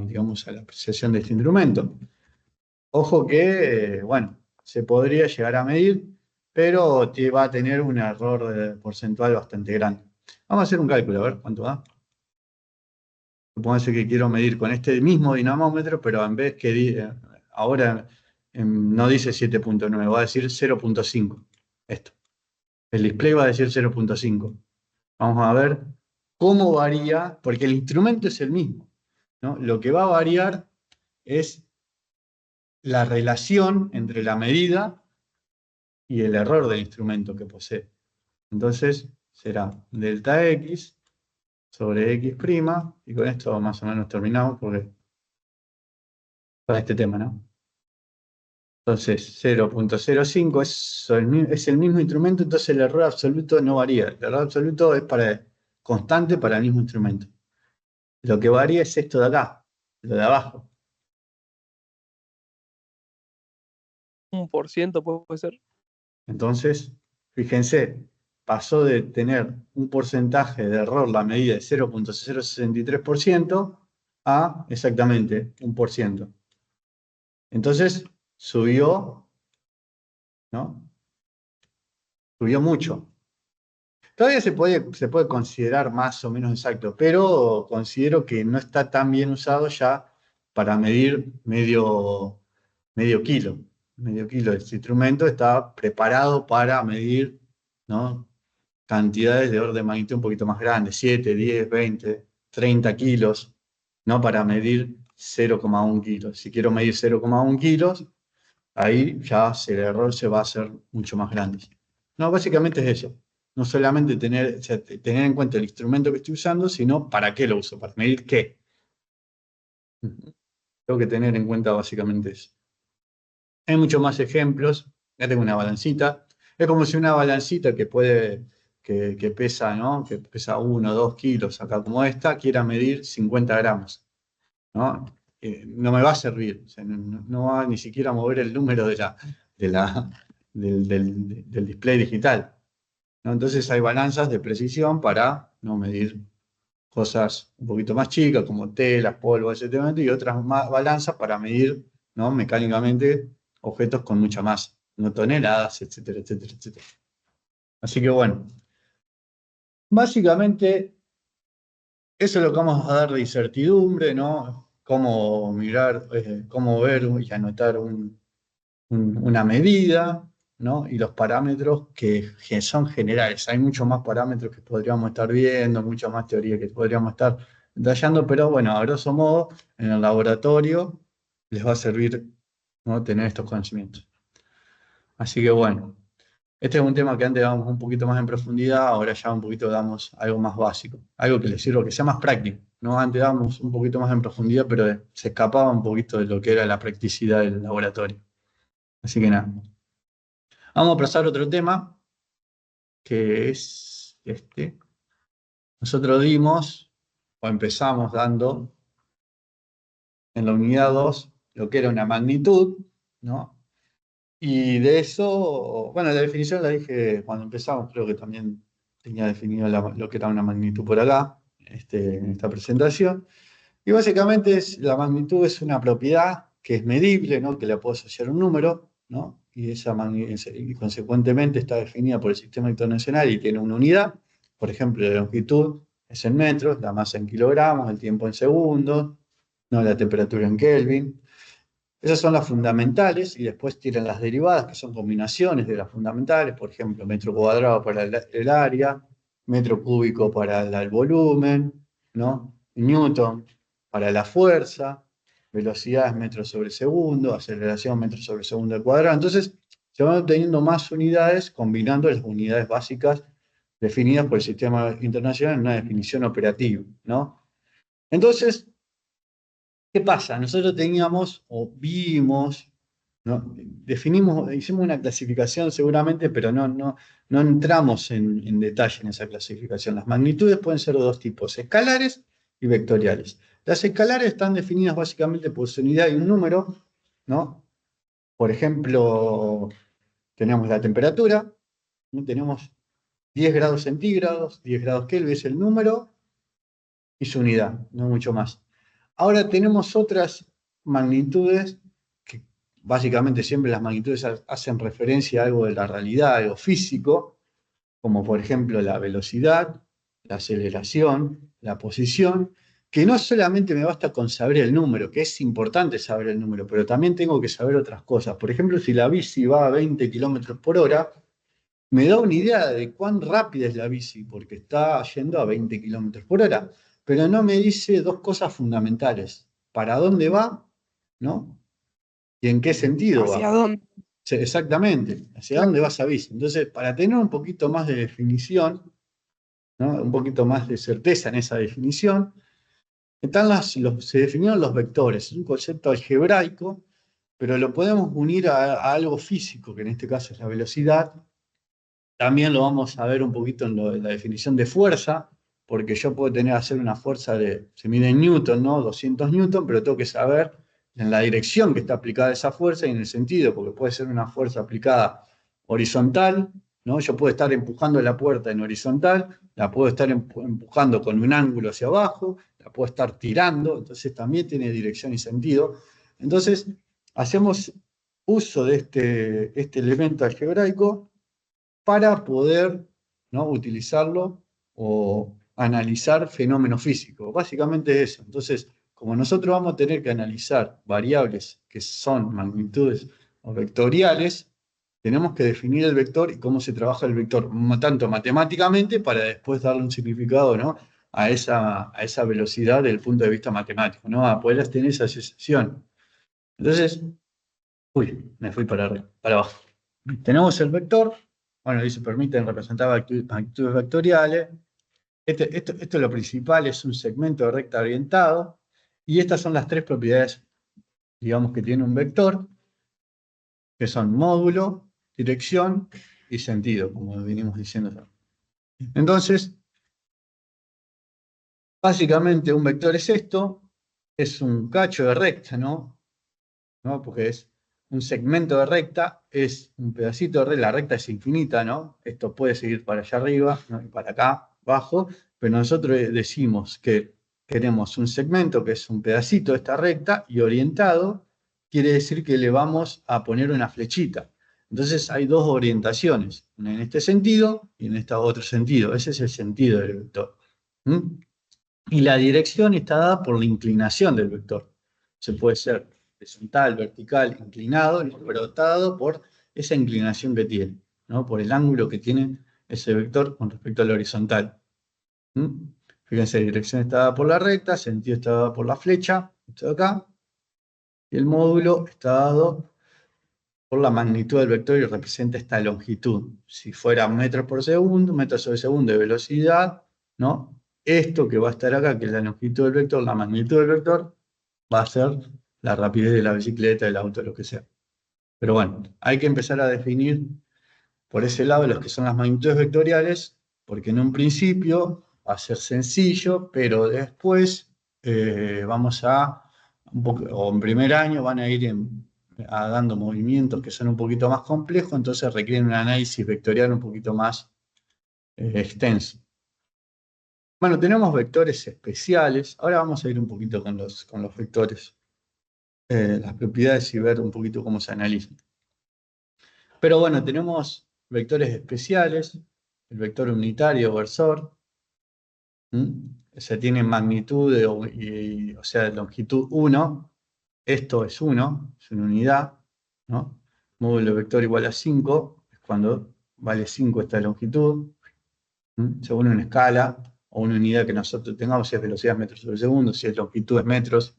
Digamos, a la apreciación de este instrumento. Ojo que, bueno, se podría llegar a medir, pero va a tener un error porcentual bastante grande. Vamos a hacer un cálculo, a ver cuánto da. Supongamos que quiero medir con este mismo dinamómetro, pero en vez que ahora no dice 7.9, va a decir 0.5. Esto. El display va a decir 0.5. Vamos a ver cómo varía, porque el instrumento es el mismo, ¿no? Lo que va a variar es la relación entre la medida y el error del instrumento que posee. Entonces será delta X sobre X', y con esto más o menos terminamos porque para este tema, ¿no? Entonces 0.05 es el mismo instrumento, entonces el error absoluto no varía. El error absoluto es constante para el mismo instrumento. Lo que varía es esto de acá, lo de abajo. 1% puede ser. Entonces, fíjense, pasó de tener un porcentaje de error la medida de 0.063% a exactamente 1%. Entonces, subió, ¿no? Subió mucho. Todavía se puede considerar más o menos exacto, pero considero que no está tan bien usado ya para medir medio kilo. Medio kilo. Este instrumento está preparado para medir, ¿no?, cantidades de orden de magnitud un poquito más grandes, 7, 10, 20, 30 kilos, no para medir 0,1 kilos. Si quiero medir 0,1 kilos, ahí ya el error se va a hacer mucho más grande. No, básicamente es eso. No solamente tener en cuenta el instrumento que estoy usando, sino para qué lo uso, para medir qué. Tengo que tener en cuenta básicamente eso. Hay muchos más ejemplos. Ya tengo una balancita. Es como si una balancita que pesa, ¿no?, que pesa 1 o 2 kilos, acá como esta, quiera medir 50 gramos, ¿no? No me va a servir. O sea, no va ni siquiera a mover el número del display digital, ¿no? Entonces hay balanzas de precisión para no medir cosas un poquito más chicas, como telas, polvo, etc. Y otras balanzas para medir, ¿no?, mecánicamente objetos con mucha masa, no toneladas, etcétera, etcétera, etcétera. Así que bueno, básicamente eso es lo que vamos a dar de incertidumbre, ¿no? Cómo mirar, cómo ver y anotar una medida, ¿no? Y los parámetros que son generales. Hay muchos más parámetros que podríamos estar viendo, mucha más teoría que podríamos estar detallando, pero bueno, a grosso modo, en el laboratorio les va a servir, ¿no?, tener estos conocimientos. Así que bueno, este es un tema que antes dábamos un poquito más en profundidad, ahora ya un poquito damos algo más básico, algo que les sirva, que sea más práctico, ¿no? Antes dábamos un poquito más en profundidad, pero se escapaba un poquito de lo que era la practicidad del laboratorio. Así que nada. Vamos a pasar a otro tema, que es este. Nosotros dimos, o empezamos dando, en la unidad 2, lo que era una magnitud, ¿no? Y de eso, bueno, la definición la dije cuando empezamos, creo que también tenía definido lo que era una magnitud por acá, en esta presentación. Y básicamente la magnitud es una propiedad que es medible, ¿no?, que le puedo asociar un número, ¿no? Y consecuentemente está definida por el sistema internacional y tiene una unidad. Por ejemplo, la longitud es en metros, la masa en kilogramos, el tiempo en segundos, ¿no?, la temperatura en Kelvin. Esas son las fundamentales, y después tienen las derivadas, que son combinaciones de las fundamentales, por ejemplo, metro cuadrado para el área, metro cúbico para el volumen, ¿no?, newton para la fuerza, velocidad es metros sobre segundo, aceleración metros sobre segundo al cuadrado. Entonces, se van obteniendo más unidades combinando las unidades básicas definidas por el sistema internacional en una definición operativa, ¿no? Entonces, ¿qué pasa? Nosotros teníamos, o vimos, ¿no?, hicimos una clasificación seguramente, pero no entramos en detalle en esa clasificación. Las magnitudes pueden ser de dos tipos, escalares y vectoriales. Las escalares están definidas básicamente por su unidad y un número, ¿no? Por ejemplo, tenemos la temperatura, ¿no? Tenemos 10 grados centígrados, 10 grados Kelvin es el número y su unidad, no mucho más. Ahora tenemos otras magnitudes que básicamente siempre las magnitudes hacen referencia a algo de la realidad, algo físico, como por ejemplo la velocidad, la aceleración, la posición, que no solamente me basta con saber el número, que es importante saber el número, pero también tengo que saber otras cosas. Por ejemplo, si la bici va a 20 kilómetros por hora, me da una idea de cuán rápida es la bici, porque está yendo a 20 kilómetros por hora, pero no me dice dos cosas fundamentales. ¿Para dónde va? ¿No? ¿Y en qué sentido ¿Hacia va? dónde? Sí, exactamente, ¿hacia Claro. dónde va esa bici? Entonces, para tener un poquito más de definición, ¿no? Un poquito más de certeza en esa definición, se definieron los vectores. Es un concepto algebraico, pero lo podemos unir a algo físico, que en este caso es la velocidad. También lo vamos a ver un poquito en la definición de fuerza, porque yo puedo hacer una fuerza se mide en newton, ¿no? 200 newton, pero tengo que saber en la dirección que está aplicada esa fuerza y en el sentido, porque puede ser una fuerza aplicada horizontal, ¿no? Yo puedo estar empujando la puerta en horizontal, la puedo estar empujando con un ángulo hacia abajo, la puedo estar tirando, entonces también tiene dirección y sentido. Entonces, hacemos uso de este elemento algebraico para poder, ¿no? utilizarlo o analizar fenómenos físicos. Básicamente eso. Entonces, como nosotros vamos a tener que analizar variables que son magnitudes o vectoriales, tenemos que definir el vector y cómo se trabaja el vector, tanto matemáticamente para después darle un significado, ¿no? a esa velocidad desde el punto de vista matemático, ¿no? A poder tener esa sensación. Entonces, me fui para abajo. Tenemos el vector, bueno, dice, permiten representar magnitudes vectoriales. Esto es lo principal, es un segmento de recta orientado, y estas son las tres propiedades, digamos, que tiene un vector, que son módulo, dirección y sentido, como venimos diciendo. Entonces, básicamente un vector es esto, es un cacho de recta, ¿no? Porque es un segmento de recta, es un pedacito de recta, la recta es infinita, ¿no? Esto puede seguir para allá arriba, ¿no? Y para acá abajo, pero nosotros decimos que queremos un segmento que es un pedacito de esta recta y orientado, quiere decir que le vamos a poner una flechita. Entonces hay dos orientaciones, una en este sentido y en este otro sentido. Ese es el sentido del vector. ¿Mm? Y la dirección está dada por la inclinación del vector. Se puede ser horizontal, vertical, inclinado, pero está dado por esa inclinación que tiene, ¿no? Por el ángulo que tiene ese vector con respecto al horizontal. ¿Mm? Fíjense, dirección está dada por la recta, sentido está dado por la flecha, esto de acá, y el módulo está dado por la magnitud del vector y representa esta longitud. Si fuera metros por segundo, metros sobre segundo de velocidad, ¿no? Esto que va a estar acá, que es la longitud del vector, la magnitud del vector, va a ser la rapidez de la bicicleta, del auto, lo que sea. Pero bueno, hay que empezar a definir por ese lado los que son las magnitudes vectoriales, porque en un principio va a ser sencillo, pero después vamos o en primer año van a ir dando movimientos que son un poquito más complejos, entonces requieren un análisis vectorial un poquito más extenso. Bueno, tenemos vectores especiales. Ahora vamos a ir un poquito con los vectores, las propiedades y ver un poquito cómo se analizan. Pero bueno, tenemos vectores especiales, el vector unitario versor, se tiene magnitud, o sea, longitud 1, esto es 1, es una unidad, ¿no? Módulo vector igual a 5, es cuando vale 5 esta longitud, según una escala o una unidad que nosotros tengamos, si es velocidad metros sobre segundo, si es longitud es metros,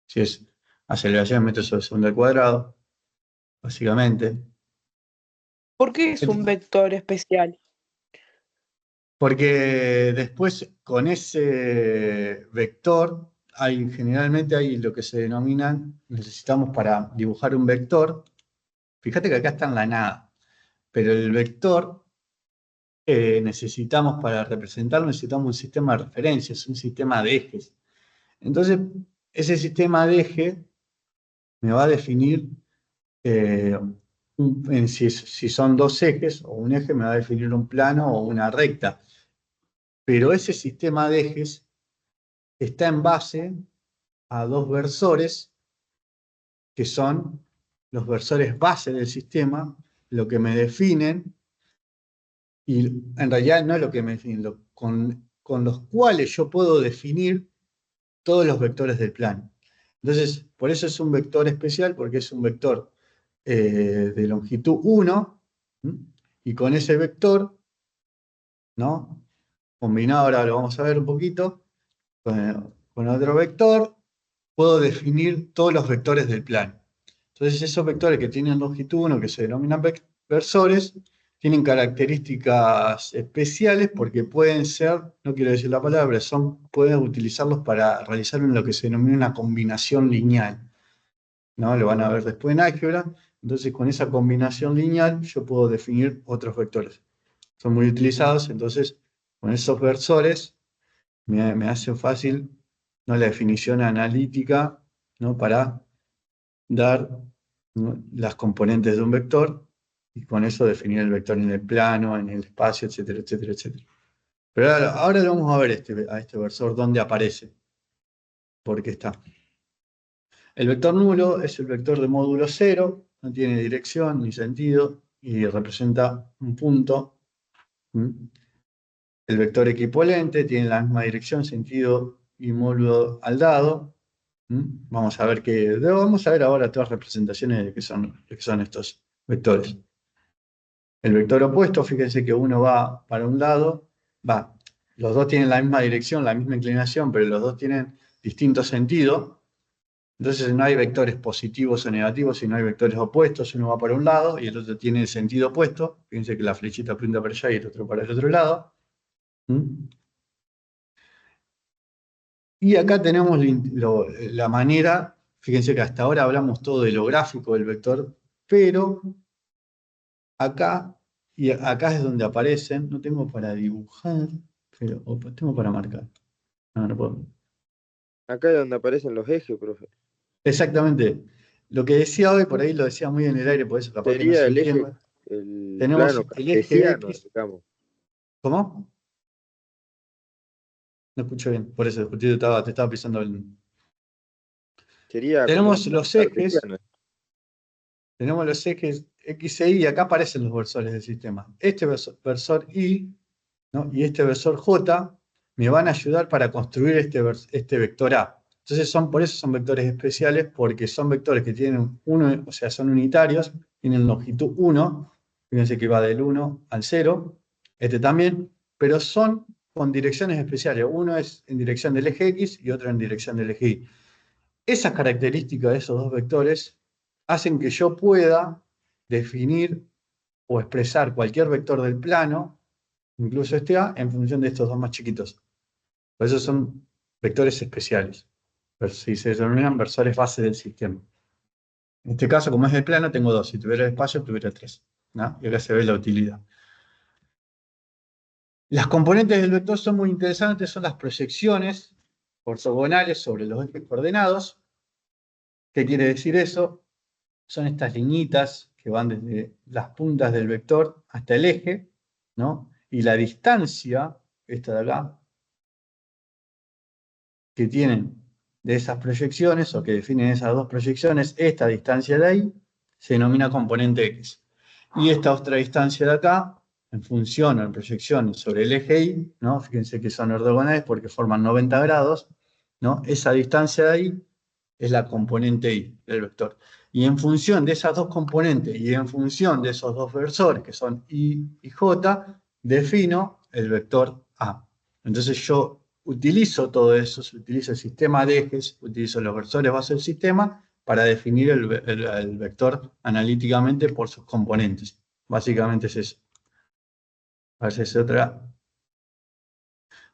si es aceleración metros sobre segundo al cuadrado, básicamente. ¿Por qué es un vector especial? Porque después con ese vector, generalmente hay lo que se denominan, necesitamos para dibujar un vector, fíjate que acá está en la nada, pero el vector necesitamos para representarlo, necesitamos un sistema de referencias, un sistema de ejes. Entonces, ese sistema de eje me va a definir, si son dos ejes o un eje, me va a definir un plano o una recta. Pero ese sistema de ejes está en base a dos versores que son los versores base del sistema, lo que me definen, y en realidad no es lo que me definen, con los cuales yo puedo definir todos los vectores del plano. Entonces, por eso es un vector especial, porque es un vector de longitud 1, ¿m? Y con ese vector, ¿no? Combinado, ahora lo vamos a ver un poquito, con otro vector, puedo definir todos los vectores del plano. Entonces, esos vectores que tienen longitud 1, que se denominan versores, tienen características especiales porque pueden ser, no quiero decir la palabra, pueden utilizarlos para realizar lo que se denomina una combinación lineal, ¿no? Lo van a ver después en álgebra. Entonces, con esa combinación lineal yo puedo definir otros vectores. Son muy utilizados, entonces con esos versores me hace fácil, ¿no?, la definición analítica, ¿no?, para dar, ¿no?, las componentes de un vector y con eso definir el vector en el plano, en el espacio, etcétera, etcétera, etcétera. Pero ahora lo vamos a ver a este versor dónde aparece, por qué está. El vector nulo es el vector de módulo 0, no tiene dirección ni sentido y representa un punto. ¿Mm? El vector equipolente tiene la misma dirección, sentido y módulo al dado. Vamos a ver ahora todas las representaciones de qué son estos vectores. El vector opuesto, fíjense que uno va para un lado, los dos tienen la misma dirección, la misma inclinación, pero los dos tienen distinto sentido. Entonces no hay vectores positivos o negativos, sino hay vectores opuestos. Uno va para un lado y el otro tiene el sentido opuesto. Fíjense que la flechita apunta para allá y el otro para el otro lado. Y acá tenemos la manera, fíjense que hasta ahora hablamos todo de lo gráfico del vector, pero acá es donde aparecen, no tengo para dibujar, pero tengo para marcar. No puedo. Acá es donde aparecen los ejes, profe. Exactamente. Lo que decía hoy, por ahí lo decía muy en el aire, por eso capaz que no Sería se el eje, entiende. el Tenemos plano el eje cartesiano, X. digamos. ¿Cómo? No escucho bien, por eso te estaba pisando el... Sería como un Tenemos plano los ejes. cartesiano. Tenemos los ejes X e Y y acá aparecen los versores del sistema. Este versor Y, ¿no?, y este versor J me van a ayudar para construir este vector A. Entonces por eso son vectores especiales, porque son vectores que tienen o sea, son unitarios, tienen longitud 1, fíjense que va del 1 al 0, este también, pero son con direcciones especiales. Uno es en dirección del eje X y otro en dirección del eje Y. Esas características de esos dos vectores hacen que yo pueda definir o expresar cualquier vector del plano, incluso este A, en función de estos dos más chiquitos. Por eso son vectores especiales. Si se denominan versores base del sistema. En este caso, como es el plano, tengo dos. Si tuviera el espacio, tuviera tres, ¿no? Y acá se ve la utilidad. Las componentes del vector son muy interesantes, son las proyecciones ortogonales sobre los ejes coordenados. ¿Qué quiere decir eso? Son estas liñitas que van desde las puntas del vector hasta el eje, ¿no? Y la distancia, esta de acá, que tienen de esas proyecciones, o que definen esas dos proyecciones, esta distancia de ahí, se denomina componente X. Y esta otra distancia de acá, en función o en proyección sobre el eje Y, ¿no? Fíjense que son ortogonales porque forman 90 grados, ¿no? Esa distancia de ahí es la componente Y del vector. Y en función de esas dos componentes y en función de esos dos versores, que son Y y J, defino el vector A. Entonces yo utilizo todo eso, utilizo el sistema de ejes, utilizo los versores base del sistema para definir el vector analíticamente por sus componentes. Básicamente es eso. A ver si es otra.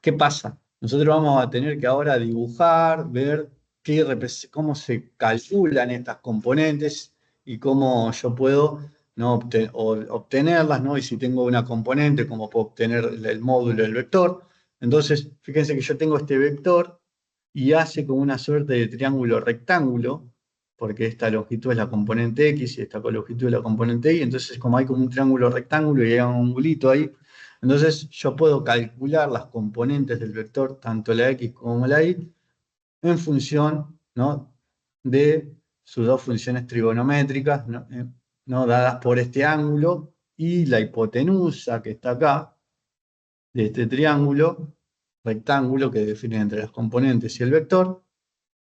¿Qué pasa? Nosotros vamos a tener que ahora dibujar, ver cómo se calculan estas componentes y cómo yo puedo, ¿no?, obtenerlas, ¿no? Y si tengo una componente, cómo puedo obtener el módulo del vector. Entonces, fíjense que yo tengo este vector y hace como una suerte de triángulo rectángulo, porque esta longitud es la componente X y esta longitud es la componente Y. Entonces, como hay como un triángulo rectángulo y hay un angulito ahí, entonces yo puedo calcular las componentes del vector, tanto la X como la Y, en función, ¿no?, de sus dos funciones trigonométricas, ¿no? ¿No? Dadas por este ángulo, y la hipotenusa que está acá, de este triángulo, rectángulo que define entre las componentes y el vector,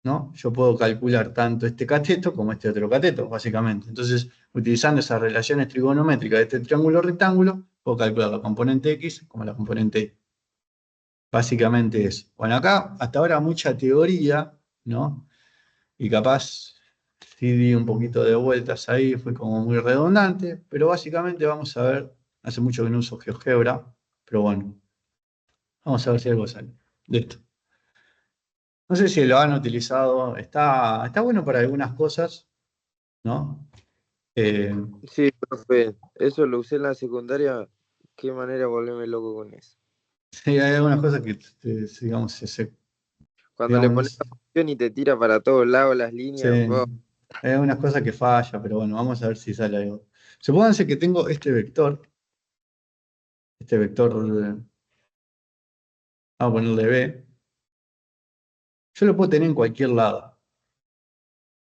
¿no? Yo puedo calcular tanto este cateto como este otro cateto, básicamente. Entonces, utilizando esas relaciones trigonométricas de este triángulo rectángulo, puedo calcular la componente X como la componente Y. Básicamente eso. Bueno, acá hasta ahora mucha teoría, ¿no? Y capaz sí di un poquito de vueltas ahí, fue como muy redundante, pero básicamente vamos a ver, hace mucho que no uso GeoGebra, pero bueno, vamos a ver si algo sale de esto. No sé si lo han utilizado, está bueno para algunas cosas, ¿no? Sí, profe, eso lo usé en la secundaria. Qué manera de volverme loco con eso. Sí, hay algunas cosas que, digamos, Cuando le pones digamos, la función y te tira para todos lados las sí, líneas, oh, hay algunas cosas que falla, pero bueno, vamos a ver si sale algo. Supónganse que tengo este vector, vamos a ponerle B, yo lo puedo tener en cualquier lado,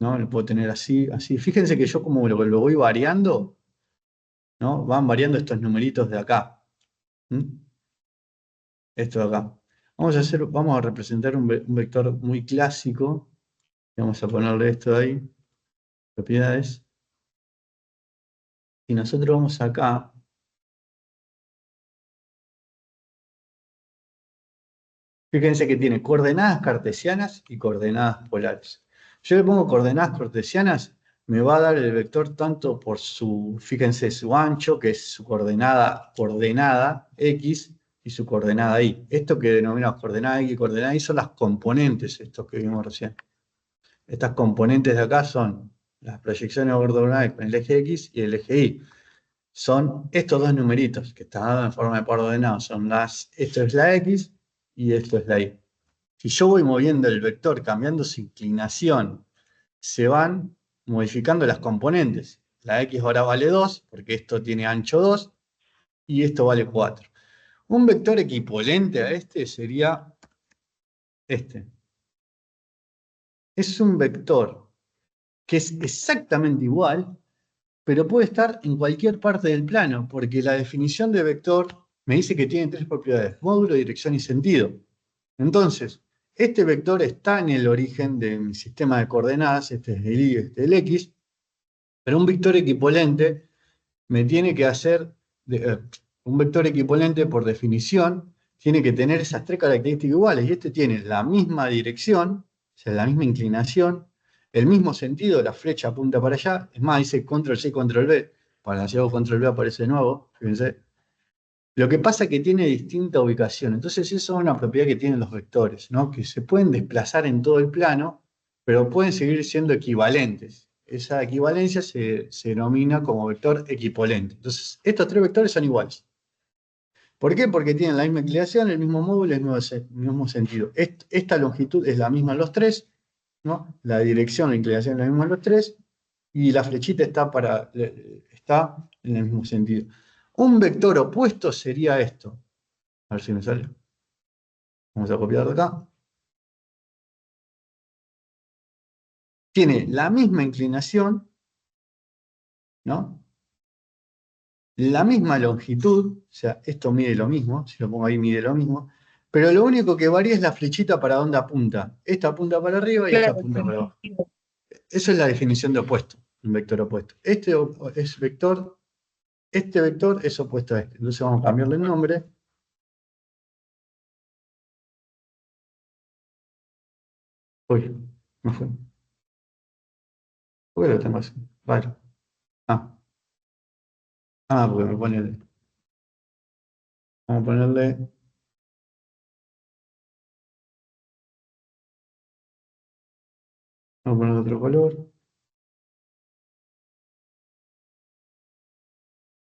¿no? Lo puedo tener así, así. Fíjense que yo como lo voy variando, ¿no? Van variando estos numeritos de acá. ¿Mm? Esto de acá. Vamos a representar un vector muy clásico. Vamos a ponerle esto de ahí, propiedades. Y nosotros vamos acá. Fíjense que tiene coordenadas cartesianas y coordenadas polares. Yo le pongo coordenadas cartesianas, me va a dar el vector tanto por fíjense, su ancho, que es su coordenada X, y su coordenada Y. Esto que denominamos coordenada X y coordenada Y son las componentes, estos que vimos recién. Estas componentes de acá son las proyecciones ortogonales con el eje X y el eje Y. Son estos dos numeritos que están dados en forma de par ordenado. Esto es la X y esto es la Y. Si yo voy moviendo el vector, cambiando su inclinación, se van modificando las componentes. La X ahora vale 2, porque esto tiene ancho 2, y esto vale 4. Un vector equivalente a este sería este. Es un vector que es exactamente igual, pero puede estar en cualquier parte del plano, porque la definición de vector me dice que tiene tres propiedades: módulo, dirección y sentido. Entonces, este vector está en el origen de mi sistema de coordenadas, este es el Y, este es el X, pero un vector equivalente me tiene que hacer, un vector equivalente por definición, tiene que tener esas tres características iguales, y este tiene la misma dirección, o sea, la misma inclinación, el mismo sentido, la flecha apunta para allá, es más, dice control C, control V, para si hago control V aparece de nuevo, fíjense. Lo que pasa es que tiene distinta ubicación, entonces eso es una propiedad que tienen los vectores, ¿no? Que se pueden desplazar en todo el plano, pero pueden seguir siendo equivalentes. Esa equivalencia se denomina como vector equivalente. Entonces, estos tres vectores son iguales. ¿Por qué? Porque tienen la misma inclinación, el mismo módulo, el mismo sentido. Esta longitud es la misma en los tres, ¿no? La dirección, la inclinación es la misma en los tres, y la flechita está en el mismo sentido. Un vector opuesto sería esto. A ver si me sale. Vamos a copiar de acá. Tiene la misma inclinación, ¿no? La misma longitud, o sea, esto mide lo mismo, si lo pongo ahí mide lo mismo, pero lo único que varía es la flechita para dónde apunta. Esta apunta para arriba y esta apunta para abajo. Esa es la definición de opuesto, un vector opuesto. Este vector es opuesto a este. Entonces vamos a cambiarle el nombre. Uy, no fue. ¿Por qué lo tengo así? Vale. Porque me pone vamos a ponerle. Vamos a poner otro color.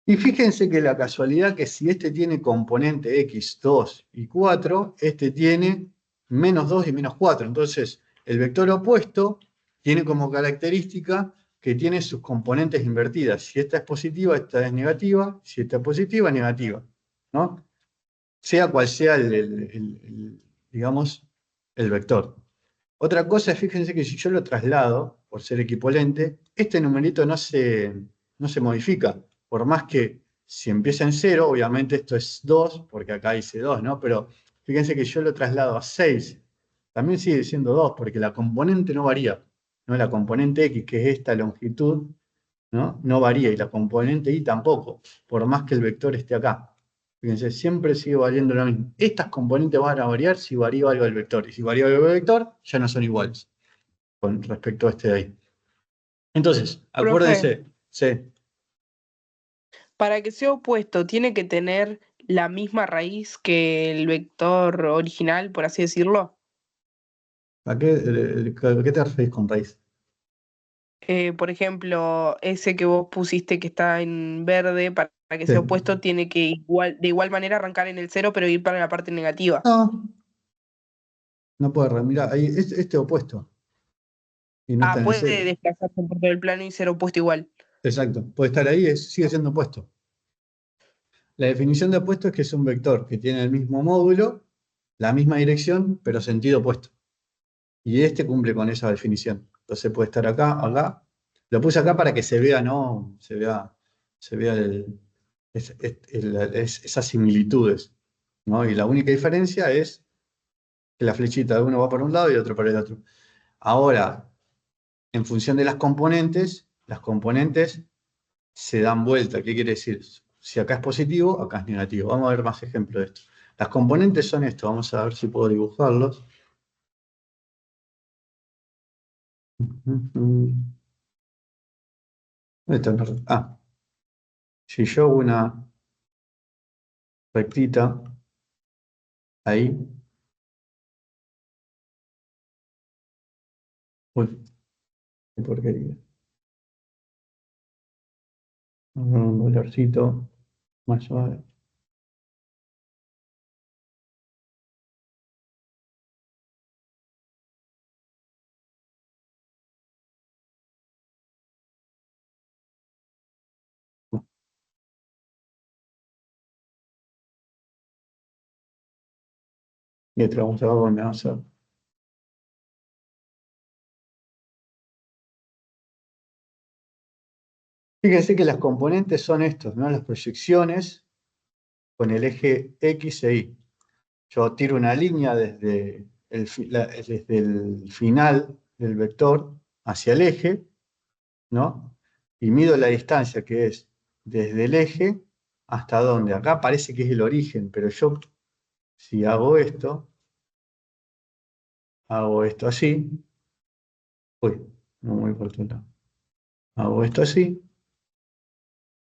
Y fíjense que la casualidad que si este tiene componente X, 2 y 4, este tiene menos 2 y menos 4. Entonces, el vector opuesto tiene como característica que tiene sus componentes invertidas. Si esta es positiva, esta es negativa. Si esta es positiva, negativa, ¿no? Sea cual sea digamos, el vector. Otra cosa es, fíjense que si yo lo traslado, por ser equivalente, este numerito no se modifica. Por más que si empieza en 0, obviamente esto es 2, porque acá dice 2, ¿no? Pero fíjense que yo lo traslado a 6, también sigue siendo 2, porque la componente no varía, ¿no? La componente X, que es esta longitud, ¿no? No varía, y la componente Y tampoco, por más que el vector esté acá. Fíjense, siempre sigue valiendo lo mismo. Estas componentes van a variar si varía algo del vector, y si varía algo del vector, ya no son iguales con respecto a este de ahí. Entonces, Profe, acuérdense, sí, para que sea opuesto, ¿tiene que tener la misma raíz que el vector original, por así decirlo? ¿a qué te referís con raíz? Por ejemplo, ese que vos pusiste que está en verde, para que Sí. sea opuesto, tiene que de igual manera arrancar en el 0, pero ir para la parte negativa. No, no puede, mira, ahí es este opuesto, y no está Ah, en el puede 0. desplazarse por todo el plano y ser opuesto igual. Exacto, puede estar ahí, sigue siendo opuesto. La definición de opuesto es que es un vector que tiene el mismo módulo, la misma dirección, pero sentido opuesto. Y este cumple con esa definición. Entonces puede estar acá, acá. Lo puse acá para que se vea, ¿no? Se vea esas similitudes, ¿no? Y la única diferencia es que la flechita de uno va para un lado y otro para el otro. Ahora, en función de las componentes se dan vuelta. ¿Qué quiere decir? Si acá es positivo, acá es negativo. Vamos a ver más ejemplos de esto. Las componentes son esto. Vamos a ver si puedo dibujarlos. ¿Dónde está? Ah, si yo hago una rectita ahí, uy, qué porquería. Un dolorcito más suave. Y esto vamos a ver dónde vamos a ver. Fíjense que las componentes son estos, ¿no? Las proyecciones con el eje X e Y. Yo tiro una línea desde el final del vector hacia el eje, ¿no? Y mido la distancia que es desde el eje hasta donde. Acá parece que es el origen, pero yo, si hago esto así, uy, no muy por tu lado. Hago esto así.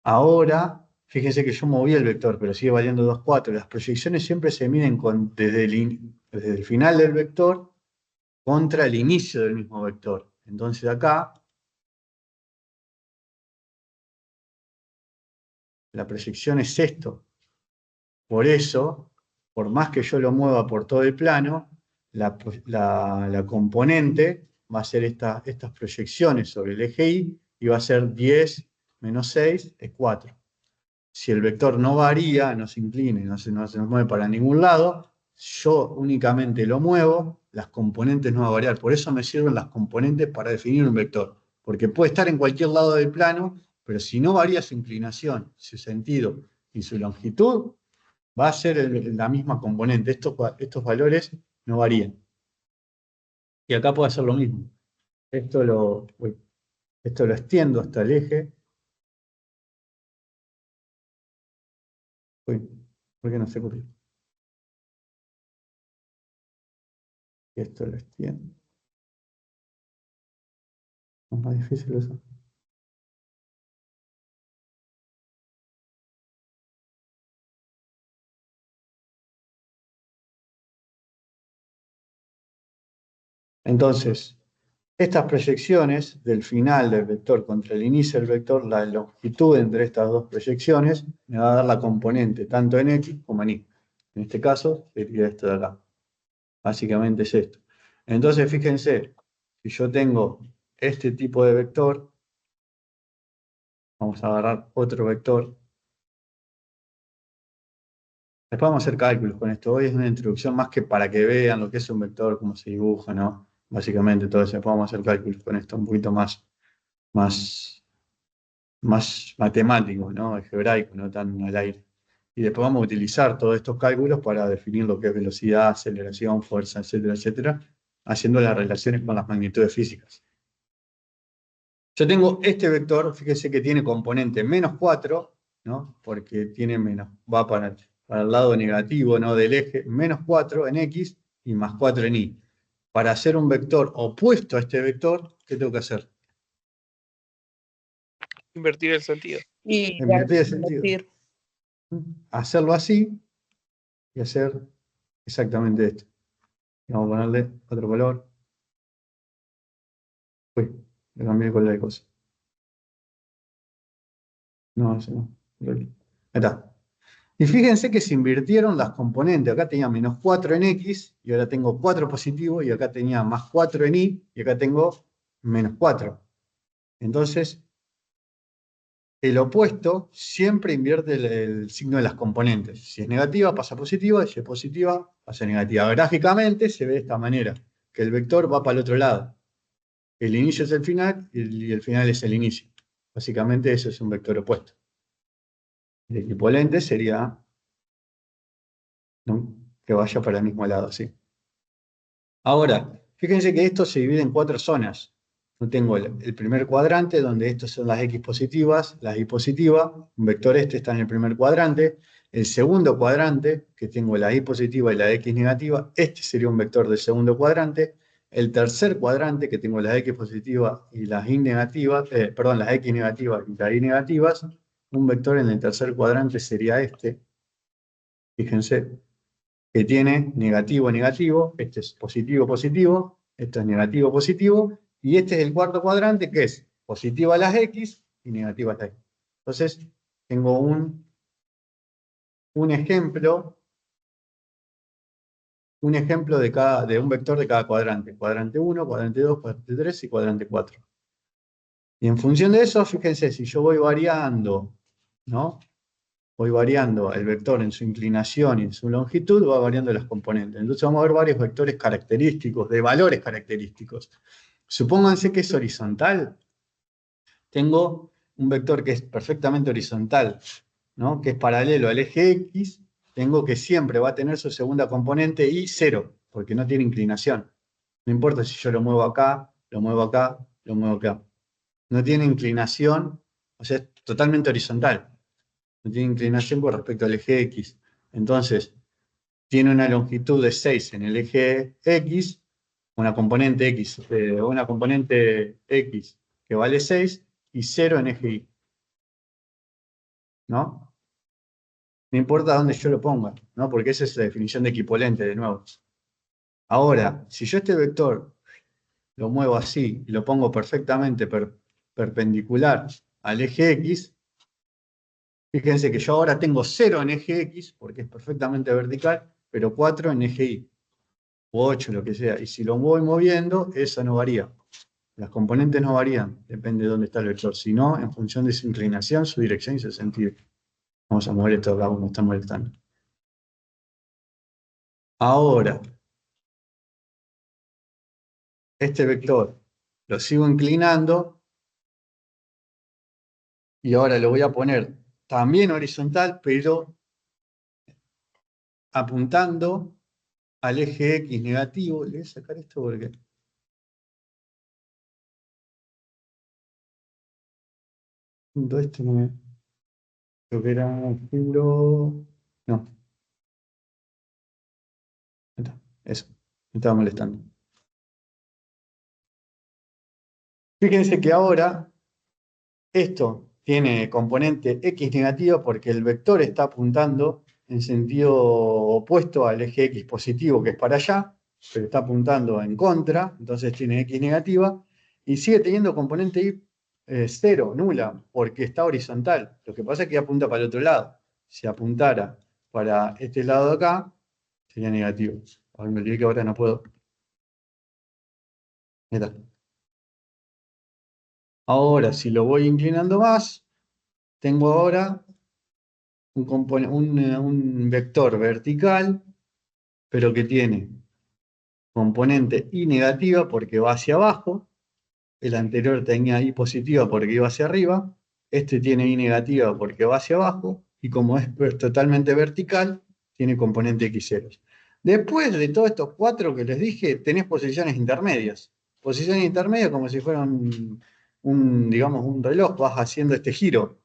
Ahora, fíjense que yo moví el vector, pero sigue valiendo 2,4. Las proyecciones siempre se miden desde el final del vector contra el inicio del mismo vector. Entonces acá, la proyección es esto. Por eso, por más que yo lo mueva por todo el plano, la componente va a ser estas proyecciones sobre el eje Y va a ser 10 menos 6 es 4. Si el vector no varía, no se inclina y no se mueve para ningún lado, yo únicamente lo muevo, las componentes no van a variar. Por eso me sirven las componentes para definir un vector. Porque puede estar en cualquier lado del plano, pero si no varía su inclinación, su sentido y su longitud, va a ser la misma componente. Estos valores no varían. Y acá puede hacer lo mismo. Uy, esto lo extiendo hasta el eje. Uy, ¿por qué no se ocurrió? Y esto lo extiendo. Es más difícil eso. Entonces, estas proyecciones del final del vector contra el inicio del vector, la longitud entre estas dos proyecciones, me va a dar la componente tanto en X como en Y. En este caso, sería esto de acá. Básicamente es esto. Entonces, fíjense, si yo tengo este tipo de vector, vamos a agarrar otro vector. Después vamos a hacer cálculos con esto. Hoy es una introducción más que para que vean lo que es un vector, cómo se dibuja, ¿no? básicamente. Entonces podemos hacer cálculos con esto un poquito más matemáticos, ¿no? Algebraico, no tan al aire. Y después vamos a utilizar todos estos cálculos para definir lo que es velocidad, aceleración, fuerza, etcétera, etcétera, haciendo las relaciones con las magnitudes físicas. Yo tengo este vector, fíjese que tiene componente -4, ¿no? Porque tiene menos, va para el lado negativo, ¿no? Del eje, -4 en X y +4 en Y. Para hacer un vector opuesto a este vector, ¿qué tengo que hacer? Invertir el sentido. Y Invertir el sentido. invertir. Hacerlo así y hacer exactamente esto. Vamos a ponerle otro color. Uy, le cambié el color de cosa. No, ese no. Ahí está. Y fíjense que se invirtieron las componentes. Acá tenía -4 en X y ahora tengo 4 positivo, y acá tenía +4 en Y y acá tengo -4. Entonces, el opuesto siempre invierte el signo de las componentes. Si es negativa, pasa a positiva, y si es positiva, pasa a negativa. Gráficamente se ve de esta manera, que el vector va para el otro lado. El inicio es el final y el final es el inicio. Básicamente eso es un vector opuesto. El equivalente sería, ¿no?, que vaya para el mismo lado, ¿sí? Ahora, fíjense que esto se divide en 4 zonas. Yo tengo el primer cuadrante, donde estas son las X positivas, las Y positivas. Un vector este está en el primer cuadrante. El segundo cuadrante, que tengo la Y positiva y la X negativa, este sería un vector del segundo cuadrante. El tercer cuadrante, que tengo las X positivas y las Y negativas, perdón, las X negativas y las Y negativas, un vector en el tercer cuadrante sería este. Fíjense que tiene negativo, negativo, este es positivo, positivo, esto es negativo, positivo, y este es el cuarto cuadrante, que es positiva las X y negativa las Y. Entonces, tengo un ejemplo de un vector de cada cuadrante. Cuadrante 1, cuadrante 2, cuadrante 3 y cuadrante 4. Y en función de eso, fíjense, si yo voy variando, ¿no? Voy variando el vector en su inclinación y en su longitud, va variando las componentes. Entonces vamos a ver varios vectores característicos, de valores característicos. Supónganse que es horizontal. Tengo un vector que es perfectamente horizontal, ¿no?, que es paralelo al eje X. Tengo que siempre va a tener su segunda componente Y 0, porque no tiene inclinación. No importa si yo lo muevo acá, lo muevo acá, lo muevo acá. No tiene inclinación, o sea, es totalmente horizontal. No tiene inclinación con respecto al eje X. Entonces, tiene una longitud de 6 en el eje X, una componente X que vale 6 y 0 en eje Y. ¿No? No importa dónde yo lo ponga, ¿no? Porque esa es la definición de equipolente, de nuevo. Ahora, si yo este vector lo muevo así y lo pongo perfectamente perpendicular al eje X, fíjense que yo ahora tengo 0 en eje X, porque es perfectamente vertical, pero 4 en eje Y, o 8, lo que sea. Y si lo voy moviendo, eso no varía. Las componentes no varían, depende de dónde está el vector, sino en función de su inclinación, su dirección y su sentido. Vamos a mover esto acá como está molestando. Ahora, este vector lo sigo inclinando y ahora lo voy a poner también horizontal, pero apuntando al eje X negativo. Le voy a sacar esto porque... punto este no me... Creo que era estilo... No. Ahí está. Eso. Me estaba molestando. Fíjense que ahora esto tiene componente X negativa porque el vector está apuntando en sentido opuesto al eje X positivo, que es para allá, pero está apuntando en contra, entonces tiene X negativa, y sigue teniendo componente Y 0, nula, porque está horizontal. Lo que pasa es que apunta para el otro lado. Si apuntara para este lado de acá, sería negativo. A ver, me olvidé que ahora no puedo. Ahí está. Ahora, si lo voy inclinando más, tengo ahora un vector vertical, pero que tiene componente Y negativa porque va hacia abajo, el anterior tenía Y positiva porque iba hacia arriba, este tiene Y negativa porque va hacia abajo, y como es totalmente vertical, tiene componente X ceros. Después de todos estos 4 que les dije, tenés posiciones intermedias. Posiciones intermedias como si fuera digamos, un reloj, vas haciendo este giro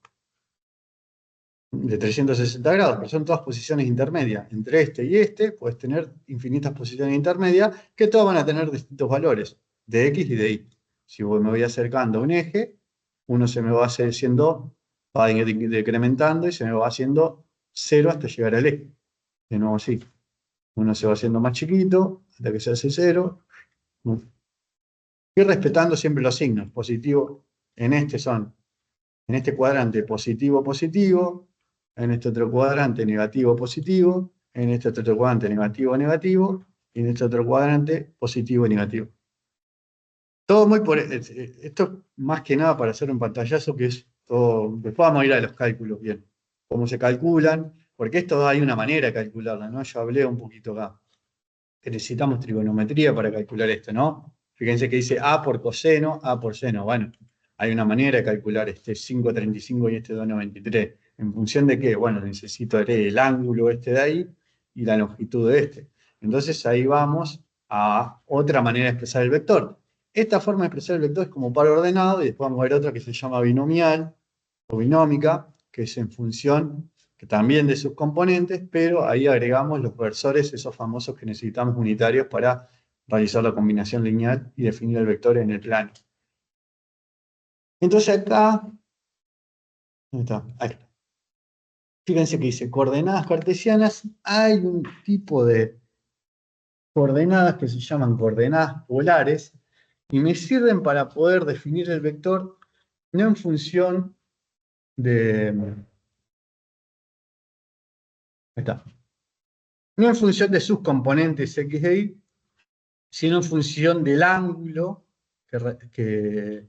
de 360 grados, pero son todas posiciones intermedias. Entre este y este puedes tener infinitas posiciones intermedias que todas van a tener distintos valores de X y de Y. Si me voy acercando a un eje, uno se me va haciendo, va decrementando y se me va haciendo 0 hasta llegar al eje. De nuevo así. Uno se va haciendo más chiquito hasta que se hace 0. Y respetando siempre los signos. Positivo, en este cuadrante positivo, positivo, en este otro cuadrante negativo, positivo, en este otro cuadrante negativo, negativo, y en este otro cuadrante positivo y negativo. Todo muy por... Esto más que nada para hacer un pantallazo que es todo... Después vamos a ir a los cálculos bien. Cómo se calculan, porque esto hay una manera de calcularla, ¿no? Ya hablé un poquito acá. Que necesitamos trigonometría para calcular esto, ¿no? Fíjense que dice A por coseno, A por seno. Bueno, hay una manera de calcular este 5,35 y este 2,93. ¿En función de qué? Bueno, necesito el ángulo este de ahí y la longitud de este. Entonces ahí vamos a otra manera de expresar el vector. Esta forma de expresar el vector es como par ordenado, y después vamos a ver otra que se llama binomial o binómica, que es en función que también de sus componentes, pero ahí agregamos los versores, esos famosos que necesitamos unitarios para realizar la combinación lineal y definir el vector en el plano. Entonces acá, ¿dónde está? Ahí está. Fíjense que dice coordenadas cartesianas. Hay un tipo de coordenadas que se llaman coordenadas polares y me sirven para poder definir el vector no en función de... Ahí está. No en función de sus componentes X e Y, sino en función del ángulo que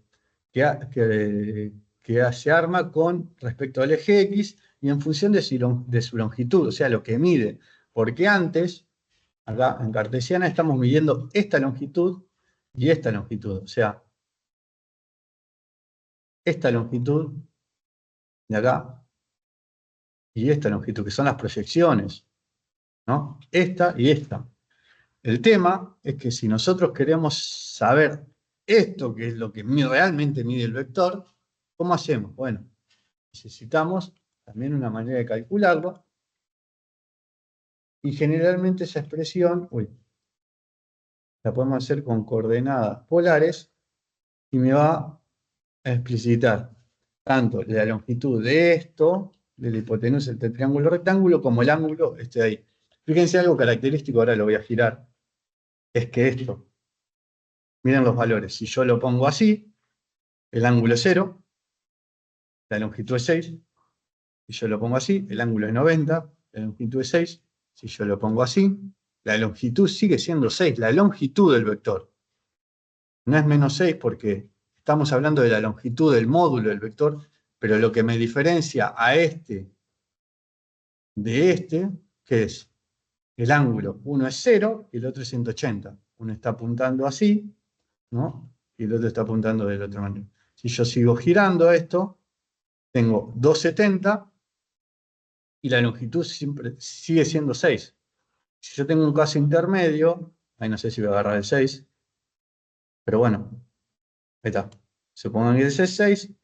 se arma con respecto al eje X y en función de su longitud, o sea, lo que mide. Porque antes, acá en cartesiana, estamos midiendo esta longitud y esta longitud. O sea, esta longitud de acá y esta longitud, que son las proyecciones, ¿no? Esta y esta. El tema es que si nosotros queremos saber esto, que es lo que realmente mide el vector, ¿cómo hacemos? Bueno, necesitamos también una manera de calcularlo, y generalmente esa expresión, la podemos hacer con coordenadas polares, y me va a explicitar tanto la longitud de esto, de la hipotenusa del triángulo rectángulo, como el ángulo este de ahí. Fíjense algo característico, ahora lo voy a girar, es que esto, miren los valores, si yo lo pongo así, el ángulo es 0, la longitud es 6, si yo lo pongo así, el ángulo es 90, la longitud es 6, si yo lo pongo así, la longitud sigue siendo 6, la longitud del vector. No es menos 6 porque estamos hablando de la longitud del módulo del vector, pero lo que me diferencia a este de este, ¿qué es? El ángulo, uno es 0 y el otro es 180. Uno está apuntando así, ¿no? Y el otro está apuntando de la otra manera. Si yo sigo girando esto, tengo 270 y la longitud siempre sigue siendo 6. Si yo tengo un caso intermedio, ahí no sé si voy a agarrar el 6, pero bueno, ahí está. Supongan que ese es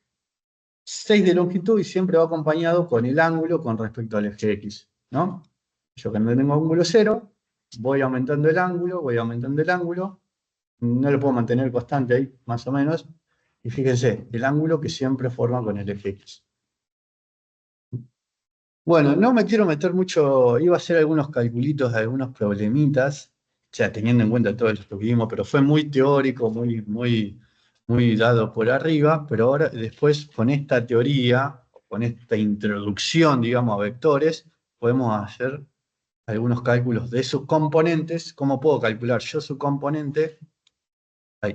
6 de longitud y siempre va acompañado con el ángulo con respecto al eje X, ¿no? Yo cuando tengo ángulo 0, voy aumentando el ángulo, no lo puedo mantener constante ahí, más o menos, y fíjense, el ángulo que siempre forma con el eje X. Bueno, no me quiero meter mucho, iba a hacer algunos calculitos de algunos problemitas, o sea, teniendo en cuenta todo lo que vimos, pero fue muy teórico, muy dado por arriba, pero ahora después con esta teoría, con esta introducción, digamos, a vectores, podemos hacer algunos cálculos de sus componentes. ¿Cómo puedo calcular yo su componente? Ahí.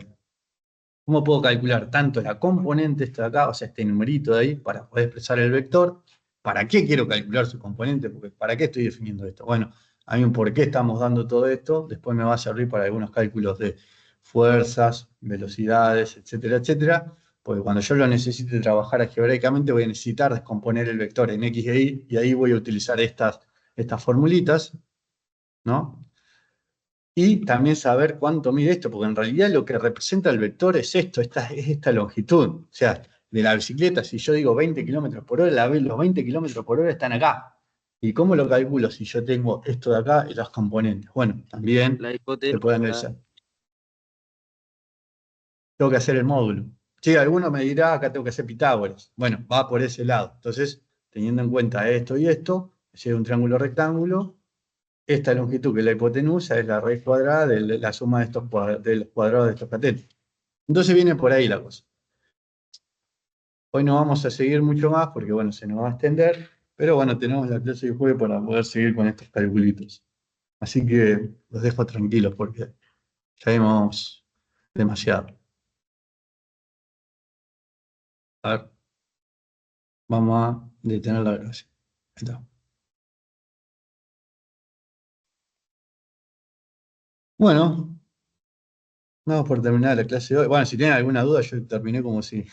¿Cómo puedo calcular tanto la componente esta de acá, o sea, este numerito de ahí, para poder expresar el vector? ¿Para qué quiero calcular su componente? Porque ¿para qué estoy definiendo esto? Bueno, hay un por qué estamos dando todo esto, después me va a servir para algunos cálculos de fuerzas, velocidades, etcétera, etcétera, porque cuando yo lo necesite trabajar algebraicamente voy a necesitar descomponer el vector en X e Y, y ahí voy a utilizar estas formulitas, ¿no? Y también saber cuánto mide esto, porque en realidad lo que representa el vector es esto, es esta longitud. O sea, de la bicicleta, si yo digo 20 kilómetros por hora, los 20 kilómetros por hora están acá. ¿Y cómo lo calculo si yo tengo esto de acá y los componentes? Bueno, también La se puede hipotenusa. analizar. Tengo que hacer el módulo. Sí, alguno me dirá, acá tengo que hacer Pitágoras. Bueno, va por ese lado. Entonces, teniendo en cuenta esto y esto, si hay un triángulo rectángulo, esta longitud, que es la hipotenusa, es la raíz cuadrada de la suma de de los cuadrados de estos catetos. Entonces viene por ahí la cosa. Hoy no vamos a seguir mucho más porque, bueno, se nos va a extender, pero bueno, tenemos la clase de jueves para poder seguir con estos calculitos. Así que los dejo tranquilos porque ya vimos demasiado. A ver, vamos a detener la grabación. Ahí está. Bueno, vamos por terminar la clase de hoy. Bueno, si tienen alguna duda, yo terminé como si